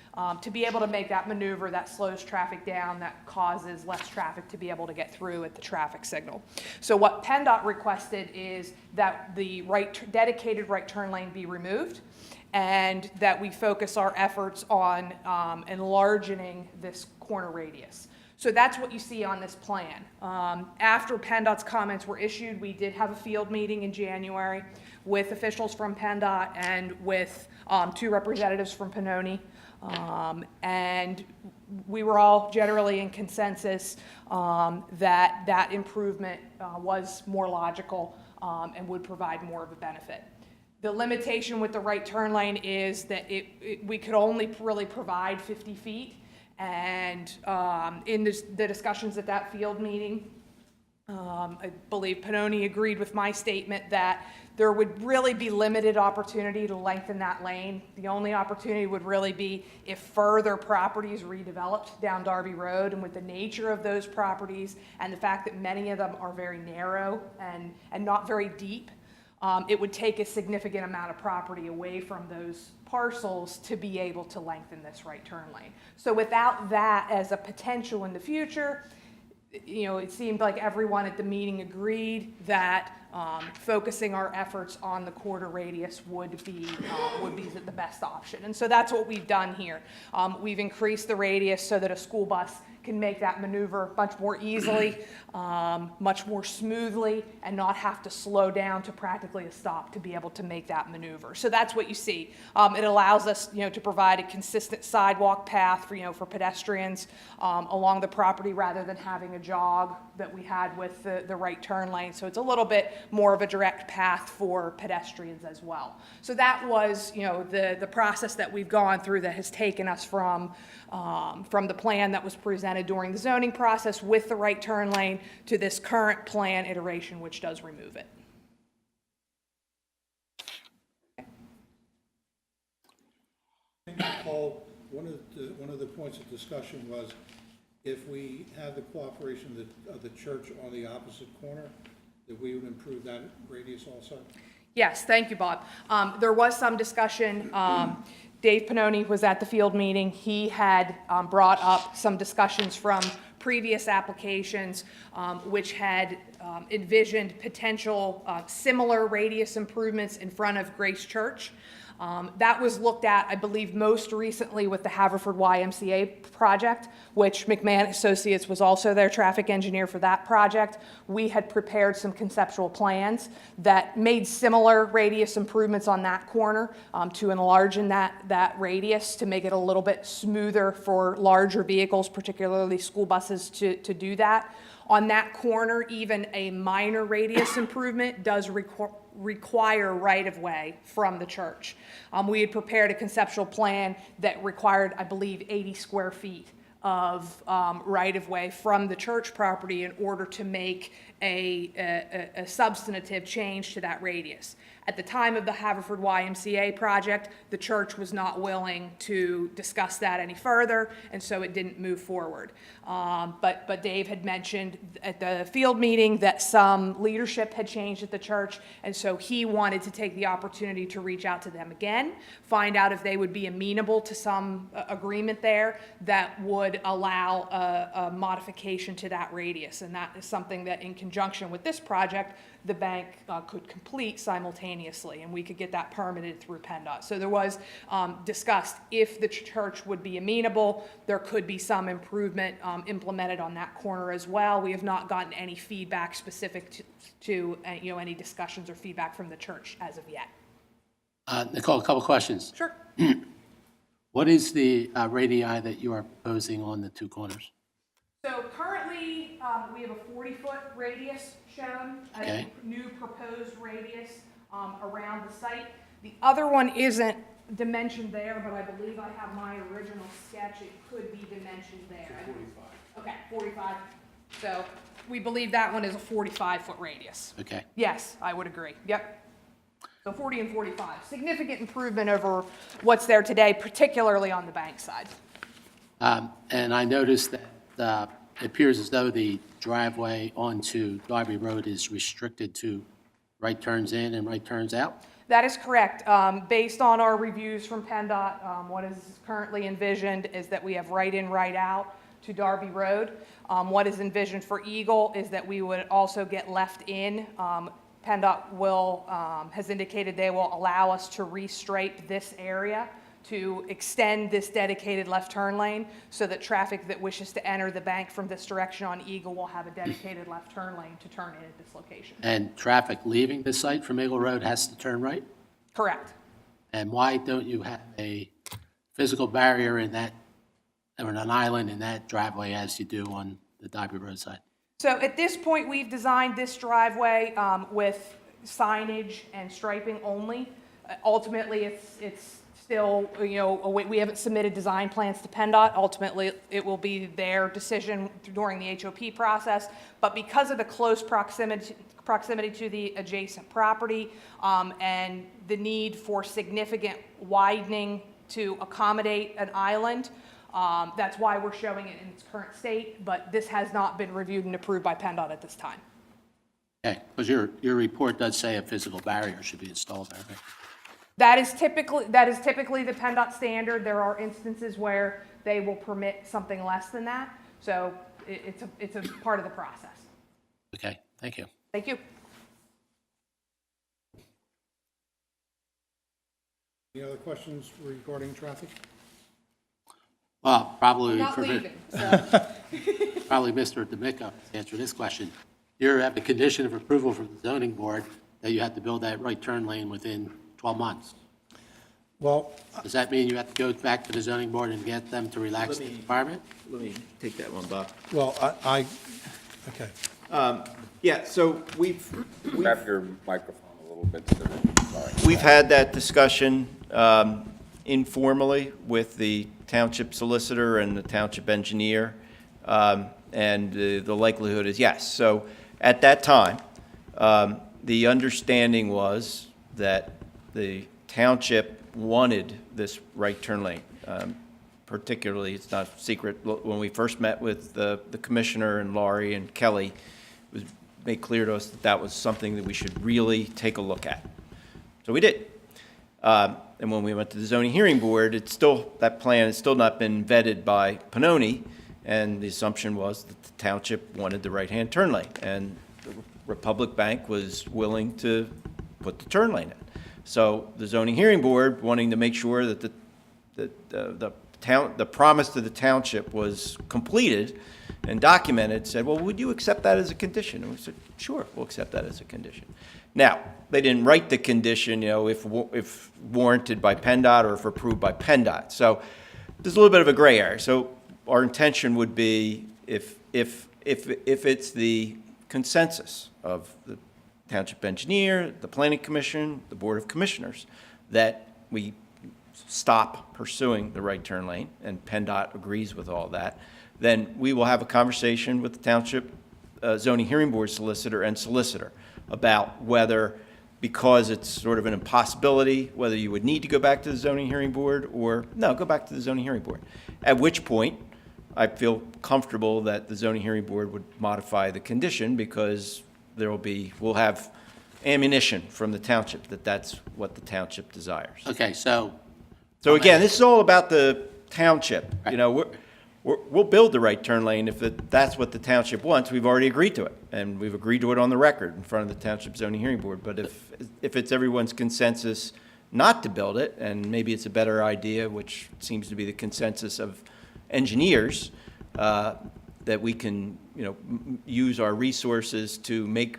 To be able to make that maneuver that slows traffic down, that causes less traffic to be able to get through at the traffic signal. So what PennDOT requested is that the dedicated right turn lane be removed, and that we focus our efforts on enlarging this corner radius. So that's what you see on this plan. After PennDOT's comments were issued, we did have a field meeting in January with officials from PennDOT and with 2 representatives from Pannoni. And we were all generally in consensus that improvement was more logical and would provide more of a benefit. The limitation with the right turn lane is that we could only really provide 50 feet. And in the discussions at that field meeting, I believe Pannoni agreed with my statement that there would really be limited opportunity to lengthen that lane. The only opportunity would really be if further properties redeveloped down Darby Road, and with the nature of those properties and the fact that many of them are very narrow and not very deep, it would take a significant amount of property away from those parcels to be able to lengthen this right turn lane. So without that as a potential in the future, you know, it seemed like everyone at the meeting agreed that focusing our efforts on the quarter radius would be the best option. And so that's what we've done here. We've increased the radius so that a school bus can make that maneuver much more easily, much more smoothly, and not have to slow down to practically a stop to be able to make that maneuver. So that's what you see. It allows us, you know, to provide a consistent sidewalk path for, you know, for pedestrians along the property rather than having a jog that we had with the right turn lane. So it's a little bit more of a direct path for pedestrians as well. So that was, you know, the process that we've gone through that has taken us from the plan that was presented during the zoning process with the right turn lane to this current plan iteration, which does remove it.
I think, Paul, one of the points of discussion was if we had the cooperation of the church on the opposite corner, that we would improve that radius also?
Yes, thank you, Bob. There was some discussion. Dave Pannoni was at the field meeting. He had brought up some discussions from previous applications which had envisioned potential similar radius improvements in front of Grace Church. That was looked at, I believe, most recently with the Haverford YMCA project, which McMahon Associates was also their traffic engineer for that project. We had prepared some conceptual plans that made similar radius improvements on that corner to enlarge in that radius to make it a little bit smoother for larger vehicles, particularly school buses, to do that. On that corner, even a minor radius improvement does require right-of-way from the church. We had prepared a conceptual plan that required, I believe, 80 square feet of right-of-way from the church property in order to make a substantive change to that radius. At the time of the Haverford YMCA project, the church was not willing to discuss that any further, and so it didn't move forward. But Dave had mentioned at the field meeting that some leadership had changed at the church, and so he wanted to take the opportunity to reach out to them again, find out if they would be amenable to some agreement there that would allow a modification to that radius. And that is something that, in conjunction with this project, the bank could complete simultaneously, and we could get that permitted through PennDOT. So there was discussed if the church would be amenable, there could be some improvement implemented on that corner as well. We have not gotten any feedback specific to you know, any discussions or feedback from the church as of yet.
Nicole, a couple questions.
Sure.
What is the radii that you are proposing on the two corners?
So currently, we have a 40-foot radius shown,
Okay.
a new proposed radius around the site. The other one isn't dimensioned there, but I believe I have my original sketch. It could be dimensioned there. 45. Okay, 45. So we believe that one is a 45-foot radius.
Okay.
Yes, I would agree. Yep. So 40 and 45. Significant improvement over what's there today, particularly on the bank side.
And I noticed that it appears as though the driveway onto Darby Road is restricted to right turns in and right turns out?
That is correct. Based on our reviews from PennDOT, what is currently envisioned is that we have right in, right out to Darby Road. What is envisioned for Eagle is that we would also get left in. PennDOT has indicated they will allow us to restripe this area to extend this dedicated left turn lane so that traffic that wishes to enter the bank from this direction on Eagle will have a dedicated left turn lane to turn in at this location.
And traffic leaving the site from Eagle Road has to turn right?
Correct.
And why don't you have a physical barrier in that, or an island in that driveway as you do on the Darby Road side?
So at this point, we've designed this driveway with signage and striping only. Ultimately, it's still, you know, we haven't submitted design plans to PennDOT. Ultimately, it will be their decision during the HOP process. But because of the close proximity to the adjacent property and the need for significant widening to accommodate an island, that's why we're showing it in its current state. But this has not been reviewed and approved by PennDOT at this time.
Okay, because your report does say a physical barrier should be installed there, right?
That is typically the PennDOT standard. There are instances where they will permit something less than that. So it's a part of the process.
Okay, thank you.
Thank you.
Any other questions regarding traffic?
Well, probably.
I'm not leaving, so.
Probably Mr. D'Amico to answer this question. You have a condition of approval from the zoning board that you have to build that right turn lane within 12 months.
Well,
Does that mean you have to go back to the zoning board and get them to relax the requirement?
Let me take that one, Bob.
well, okay.
Yeah, so we've
Grab your microphone a little bit. So that, sorry.
We've had that discussion informally with the township solicitor and the township engineer, and the likelihood is yes. So at that time, the understanding was that the township wanted this right turn lane. Particularly, it's not a secret, when we first met with the commissioner and Laurie and Kelly, it was made clear to us that that was something that we should really take a look at. So we did. And when we went to the zoning hearing board, that plan has still not been vetted by Pannoni, and the assumption was that the township wanted the right-hand turn lane, and the Republic Bank was willing to put the turn lane in. So the zoning hearing board, wanting to make sure that the promise to the township was completed and documented, said, well, would you accept that as a condition? And we said, sure, we'll accept that as a condition. Now, they didn't write the condition, if warranted by PennDOT or if approved by PennDOT. So there's a little bit of a gray area. So our intention would be, if it's the consensus of the township engineer, the planning commission, the board of commissioners, that we stop pursuing the right turn lane, and PennDOT agrees with all that, then we will have a conversation with the township zoning hearing board solicitor and solicitor about whether, because it's sort of an impossibility, whether you would need to go back to the zoning hearing board or no, go back to the zoning hearing board. At which point, I feel comfortable that the zoning hearing board would modify the condition, because we'll have ammunition from the township that that's what the township desires.
Okay, so
again, this is all about the township. We'll build the right turn lane if that's what the township wants. We've already agreed to it, and we've agreed to it on the record in front of the township zoning hearing board. But if it's everyone's consensus not to build it, and maybe it's a better idea, which seems to be the consensus of engineers, that we can, use our resources to make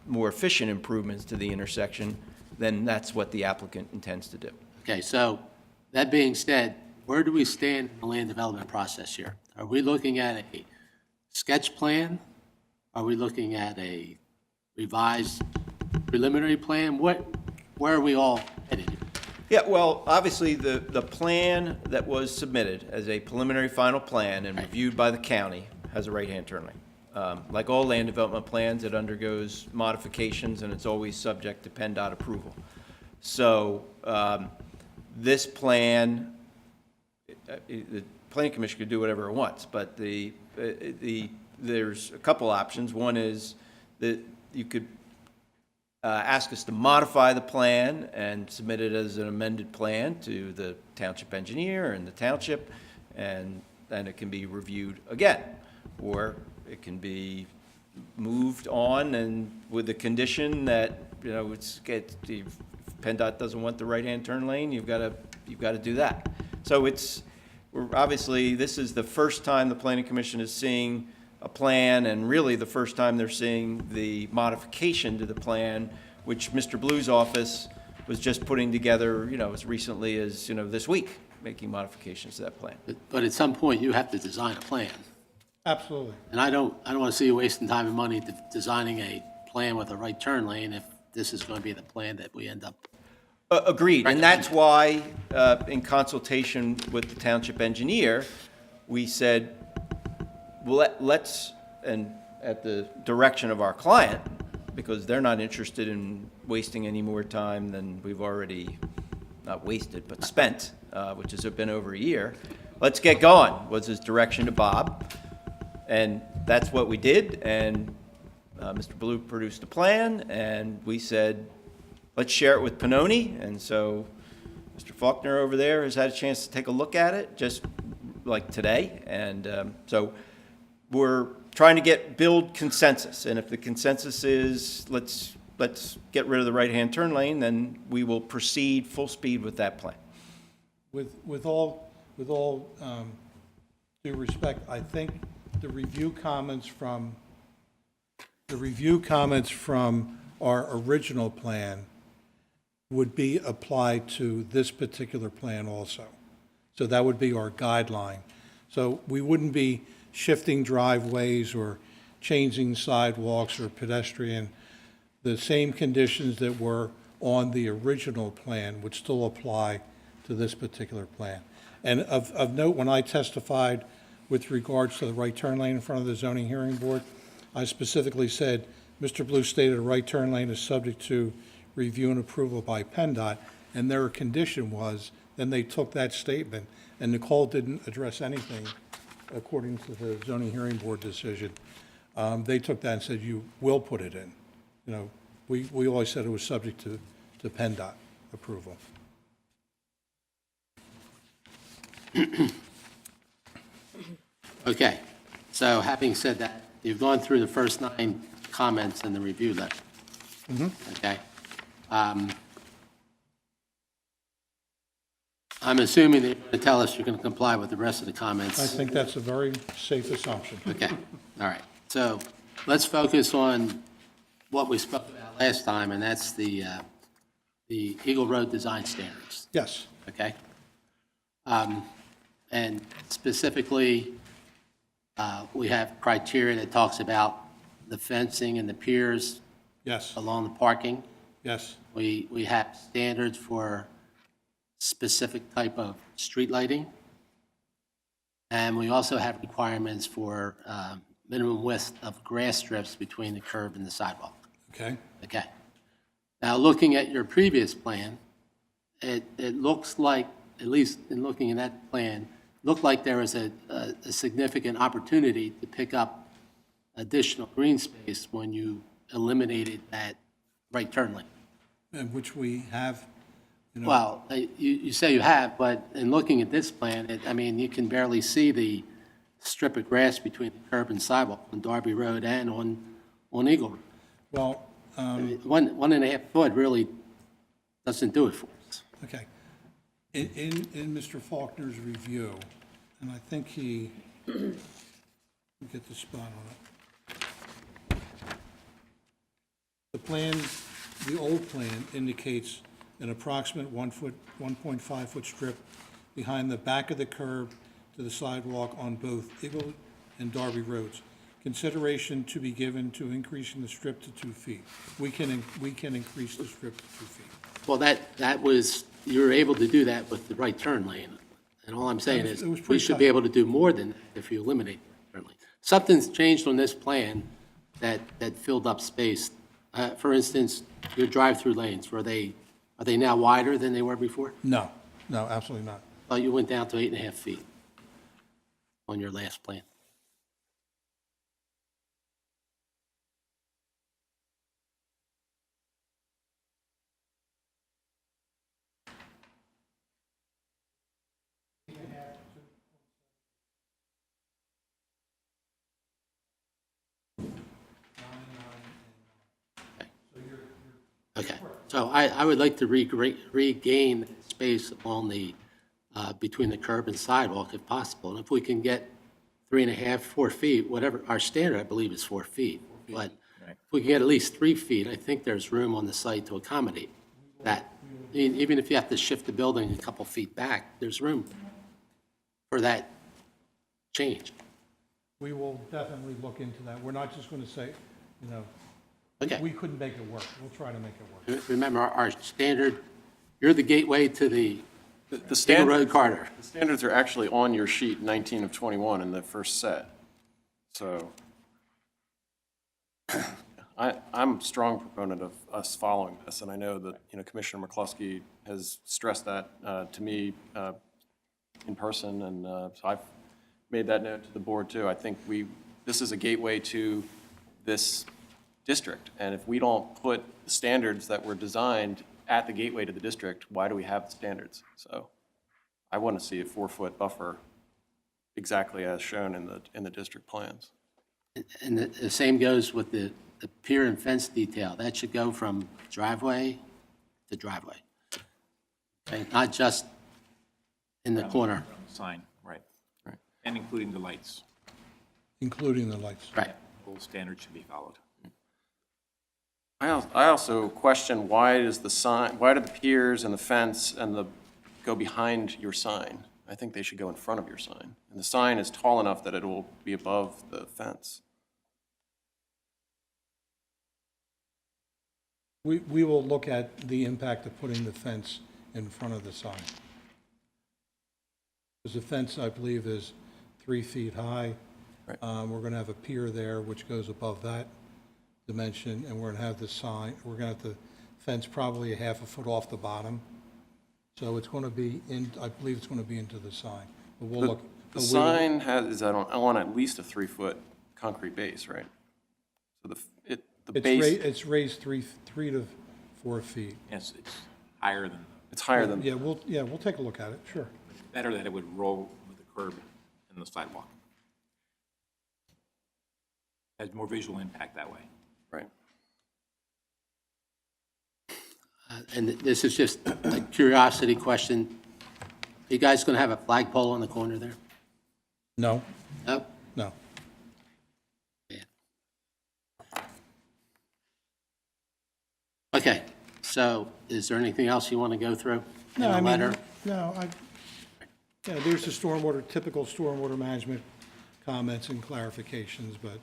more efficient improvements to the intersection, then that's what the applicant intends to do.
Okay, so that being said, where do we stand in the land development process here? Are we looking at a sketch plan? Are we looking at a revised preliminary plan? Where are we all headed?
Yeah, well, obviously, the plan that was submitted as a preliminary final plan and reviewed by the county has a right-hand turn lane. Like all land development plans, it undergoes modifications, and it's always subject to PennDOT approval. So this plan, the planning commission could do whatever it wants, but there's a couple options. One is that you could ask us to modify the plan and submit it as an amended plan to the township engineer and the township, and then it can be reviewed again. Or it can be moved on, and with the condition that, if PennDOT doesn't want the right-hand turn lane, you've got to do that. So obviously, this is the first time the Planning Commission is seeing a plan, and really the first time they're seeing the modification to the plan, which Mr. Blue's office was just putting together, as recently as, this week, making modifications to that plan.
But at some point, you have to design a plan.
Absolutely.
And I don't want to see you wasting time and money designing a plan with a right turn lane if this is going to be the plan that we end up.
Agreed, and that's why, in consultation with the township engineer, we said, well, let's, and at the direction of our client, because they're not interested in wasting any more time than we've already, not wasted, but spent, which has been over a year. Let's get going, was his direction to Bob. And that's what we did, and Mr. Blue produced a plan, and we said, let's share it with Pannoni. And so Mr. Faulkner over there has had a chance to take a look at it just like today. And so we're trying to build consensus. And if the consensus is let's get rid of the right-hand turn lane, then we will proceed full speed with that plan.
With all due respect, I think the review comments from our original plan would be applied to this particular plan also. So that would be our guideline. So we wouldn't be shifting driveways or changing sidewalks or pedestrian. The same conditions that were on the original plan would still apply to this particular plan. And of note, when I testified with regards to the right turn lane in front of the zoning hearing board, I specifically said, Mr. Blue stated a right turn lane is subject to review and approval by PennDOT, and their condition was, then they took that statement, and Nicole didn't address anything according to the zoning hearing board decision. They took that and said, you will put it in. You know, we always said it was subject to PennDOT approval.
Okay, so having said that, you've gone through the first 9 comments in the review letter. Okay. I'm assuming that you're going to tell us you're going to comply with the rest of the comments.
I think that's a very safe assumption.
Okay, all right. So let's focus on what we spoke about last time, and that's the Eagle Road design standards,
Yes,
okay? And specifically, we have criteria that talks about the fencing and the piers
yes,
along the parking.
yes,
We have standards for specific type of street lighting. And we also have requirements for minimum width of grass strips between the curb and the sidewalk.
okay,
Okay. Now, looking at your previous plan, it looks like, at least in looking at that plan, looked like there was a significant opportunity to pick up additional green space when you eliminated that right turn lane.
and which we have, you know.
Well, you say you have, but in looking at this plan, I mean, you can barely see the strip of grass between the curb and sidewalk on Darby Road and on Eagle Road.
Well,
I mean, 1.5 foot really doesn't do it for us.
okay. In Mr. Faulkner's review, and I think he, let me get the spot on it. The plan, the old plan indicates an approximate 1.5 foot strip behind the back of the curb to the sidewalk on both Eagle and Darby Roads. Consideration to be given to increasing the strip to 2 feet. We can increase the strip to 2 feet.
Well, that was, you were able to do that with the right turn lane. And all I'm saying is,
It was
we
pretty
should be
tight.
able to do more than that if you eliminate the turn lane. Something's changed on this plan that filled up space. For instance, your drive-through lanes, are they now wider than they were before?
No, absolutely not.
Oh, you went down to 8.5 feet on your last plan. Okay, so I would like to regain space along the, between the curb and sidewalk if possible. And if we can get 3.5, 4 feet, whatever, our standard, I believe, is 4 feet. But if we can get at least 3 feet, I think there's room on the site to accommodate that. Even if you have to shift the building a couple feet back, there's room for that change.
We will definitely look into that. We're not just going to say, you know,
Okay.
we couldn't make it work. We'll try to make it work.
Remember, our standard, you're the gateway to the
The
Eagle
standard-
Road corridor.
The standards are actually on your sheet 19 of 21 in the first set. So I'm a strong proponent of us following this, and I know that, Commissioner McCluskey has stressed that to me in person, and so I've made that note to the board too. I think this is a gateway to this district. And if we don't put the standards that were designed at the gateway to the district, why do we have the standards? So I want to see a 4-foot buffer exactly as shown in the district plans.
And the same goes with the pier and fence detail. That should go from driveway to driveway. Okay, not just in the corner.
Sign, right. And including the lights.
including the lights.
Right.
Full standards should be followed.
I also question why do the piers and the fence go behind your sign? I think they should go in front of your sign. And the sign is tall enough that it will be above the fence.
We will look at the impact of putting the fence in front of the sign. Because the fence, I believe, is 3 feet high.
Right.
We're going to have a pier there which goes above that dimension, and we're going to have the sign, we're going to have the fence probably a half a foot off the bottom. So it's going to be in, I believe it's going to be into the sign. But we'll look.
The sign I want at least a 3-foot concrete base, right? So the base.
It's raised 3 to 4 feet.
Yes, it's higher than,
It's higher than.
Yeah, we'll take a look at it, sure.
better that it would roll with the curb and the sidewalk. Has more visual impact that way.
Right.
And this is just a curiosity question. You guys going to have a flagpole on the corner there?
No,
No?
no.
Okay, so is there anything else you want to go through in
No,
the
I mean,
letter?
no, yeah, there's the stormwater, typical stormwater management comments and clarifications, but,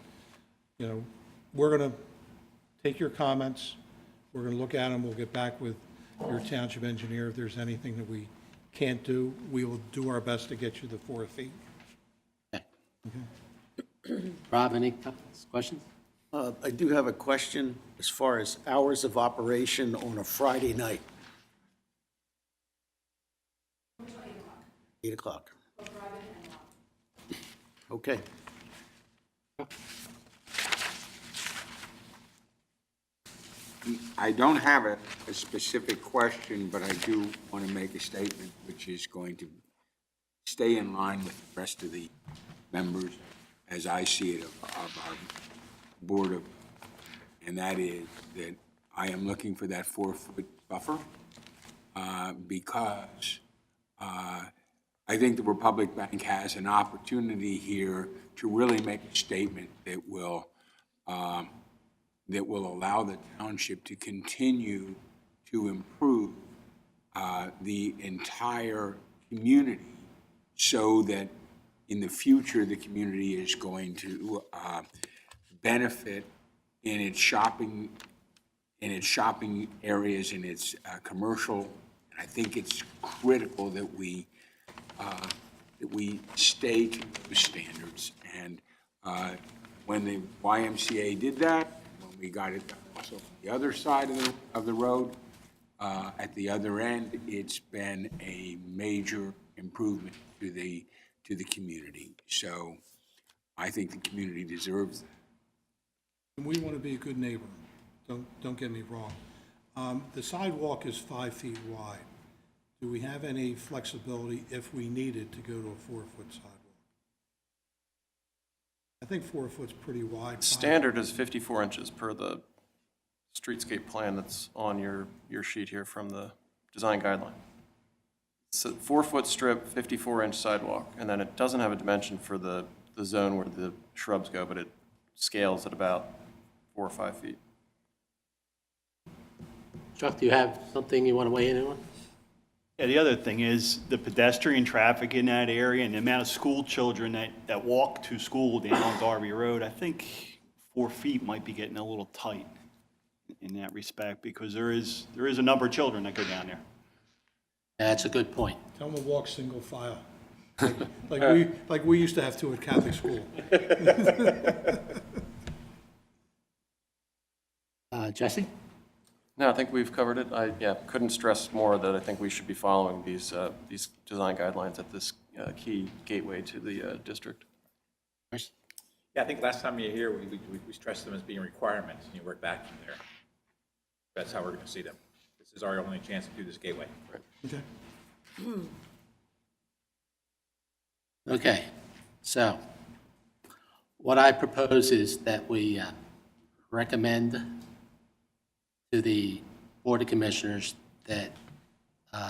you know, we're going to take your comments, we're going to look at them, we'll get back with your township engineer. If there's anything that we can't do, we will do our best to get you the 4 feet.
Rob, any questions?
I do have a question as far as hours of operation on a Friday night. 8 o'clock. Okay.
I don't have a specific question, but I do want to make a statement which is going to stay in line with the rest of the members, as I see it, of our board of, and that is that I am looking for that 4-foot buffer because I think the Republic Bank has an opportunity here to really make a statement that will allow the township to continue to improve the entire community so that in the future, the community is going to benefit in its shopping areas, in its commercial. And I think it's critical that we stay to those standards. And when the YMCA did that, when we got it also on the other side of the road, at the other end, it's been a major improvement to the community. So I think the community deserves that.
And we want to be a good neighbor, don't get me wrong. The sidewalk is 5 feet wide. Do we have any flexibility if we needed to go to a 4-foot sidewalk? I think 4 foot's pretty wide. 5
Standard is 54 inches per the streetscape plan that's on your sheet here from the design guideline. It's a 4-foot strip, 54-inch sidewalk, and then it doesn't have a dimension for the zone where the shrubs go, but it scales at about 4 or 5 feet.
Chuck, do you have something you want to weigh in on?
Yeah, the other thing is the pedestrian traffic in that area and the amount of school children that walk to school down on Darby Road. I think 4 feet might be getting a little tight in that respect because there is a number of children that go down there.
That's a good point.
Tell them to walk single file, like we used to have to at Catholic school.
Jesse?
No, I think we've covered it. Couldn't stress more that I think we should be following these design guidelines at this key gateway to the district.
Yeah, I think last time you were here, we stressed them as being requirements, and you work back from there. That's how we're going to see them. This is our only chance to do this gateway.
Okay.
Okay, so what I propose is that we recommend to the Board of Commissioners that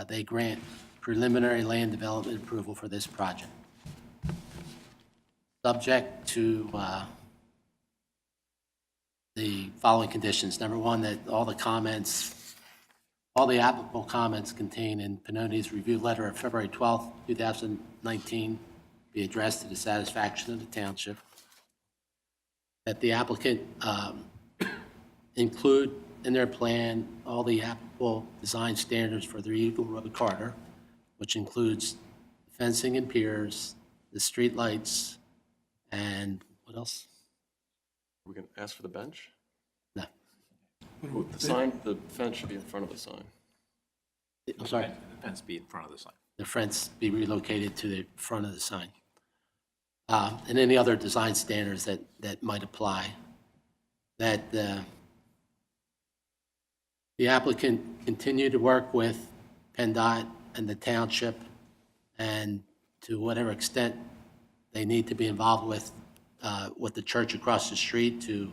they grant preliminary land development approval for this project, subject to the following conditions. Number one, that all the applicable comments contained in Pinoni's review letter of February 12th, 2019 be addressed to the satisfaction of the township. That the applicant include in their plan all the applicable design standards for the Eagle Road corridor, which includes fencing and piers, the street lights, and what else?
We can ask for the bench?
No,
The sign, the fence should be in front of the sign.
I'm sorry.
The fence be in front of the sign.
The fence be relocated to the front of the sign. And any other design standards that might apply. That the applicant continue to work with PennDOT and the township, and to whatever extent they need to be involved with the church across the street to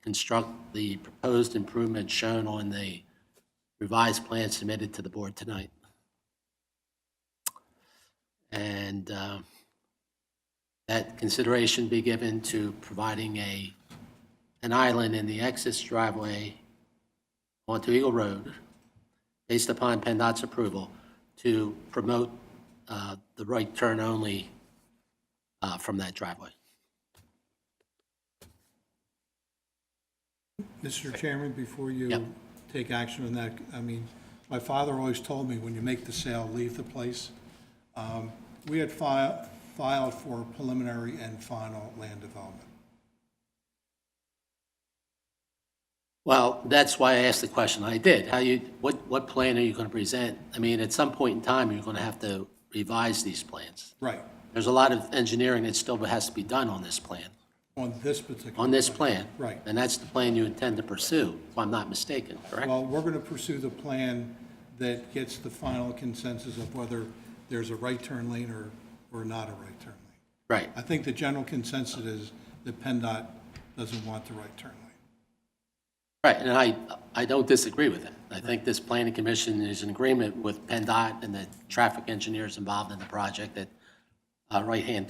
construct the proposed improvements shown on the revised plan submitted to the board tonight. And that consideration be given to providing an island in the access driveway onto Eagle Road, based upon PennDOT's approval, to promote the right turn only from that driveway.
Mr. Chairman, before you
Yep.
take action on that, I mean, my father always told me, when you make the sale, leave the place. We had filed for preliminary and final land development.
Well, that's why I asked the question I did. What plan are you going to present? I mean, at some point in time, you're going to have to revise these plans.
Right,
There's a lot of engineering that still has to be done on this plan.
on this particular.
On this plan.
Right.
And that's the plan you intend to pursue, if I'm not mistaken, correct?
Well, we're going to pursue the plan that gets the final consensus of whether there's a right turn lane or not a right turn lane.
Right.
I think the general consensus is that PennDOT doesn't want the right turn lane.
Right, and I don't disagree with that. I think this planning commission is in agreement with PennDOT and the traffic engineers involved in the project that right-hand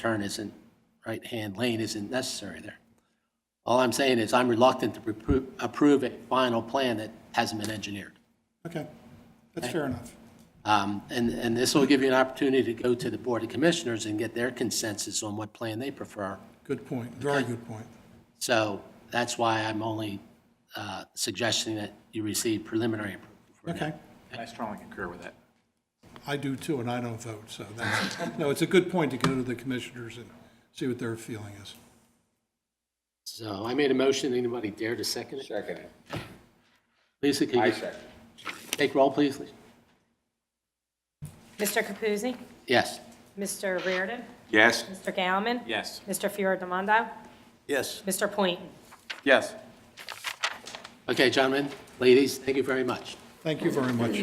lane isn't necessary there. All I'm saying is I'm reluctant to approve a final plan that hasn't been engineered.
Okay, that's fair enough.
And this will give you an opportunity to go to the Board of Commissioners and get their consensus on what plan they prefer.
Good point, very good point.
So that's why I'm only suggesting that you receive preliminary approval. for that.
Okay,
And I strongly concur with that.
I do too, and I don't vote, so that's, no, it's a good point to go to the commissioners and see what their feeling is.
So I made a motion. Anybody dare to second it?
Second it.
Lisa, can
I
you
second.
take roll, please? Lisa?
Mr. Capuzzi?
Yes.
Mr. Reardon?
Yes?
Mr. Gallman?
Yes.
Mr. Fiordomondo?
Yes.
Mr. Pointon?
Yes.
Okay, gentlemen, ladies, thank you very much.
Thank you very much.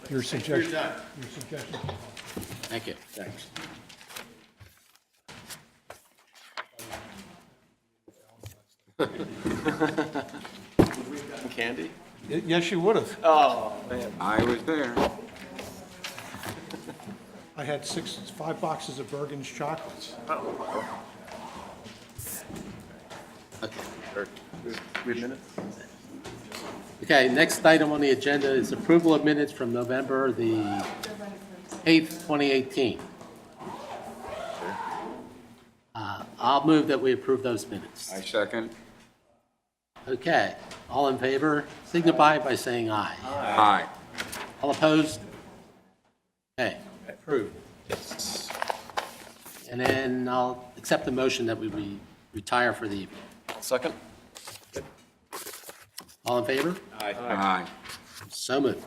Your suggestion. Your suggestion.
Thank you.
Thanks.
Candy?
Yes, you would have.
Oh, man.
I was there.
I had 5 boxes of Bergen's chocolates.
Okay.
We have minutes?
Okay, next item on the agenda is approval of minutes from November the 8th, 2018. I'll move that we approve those minutes.
I second.
Okay, all in favor, signify by saying aye.
Aye.
All opposed? Okay, approved. And then I'll accept the motion that we retire for the evening.
Second?
All in favor?
Aye.
So moved.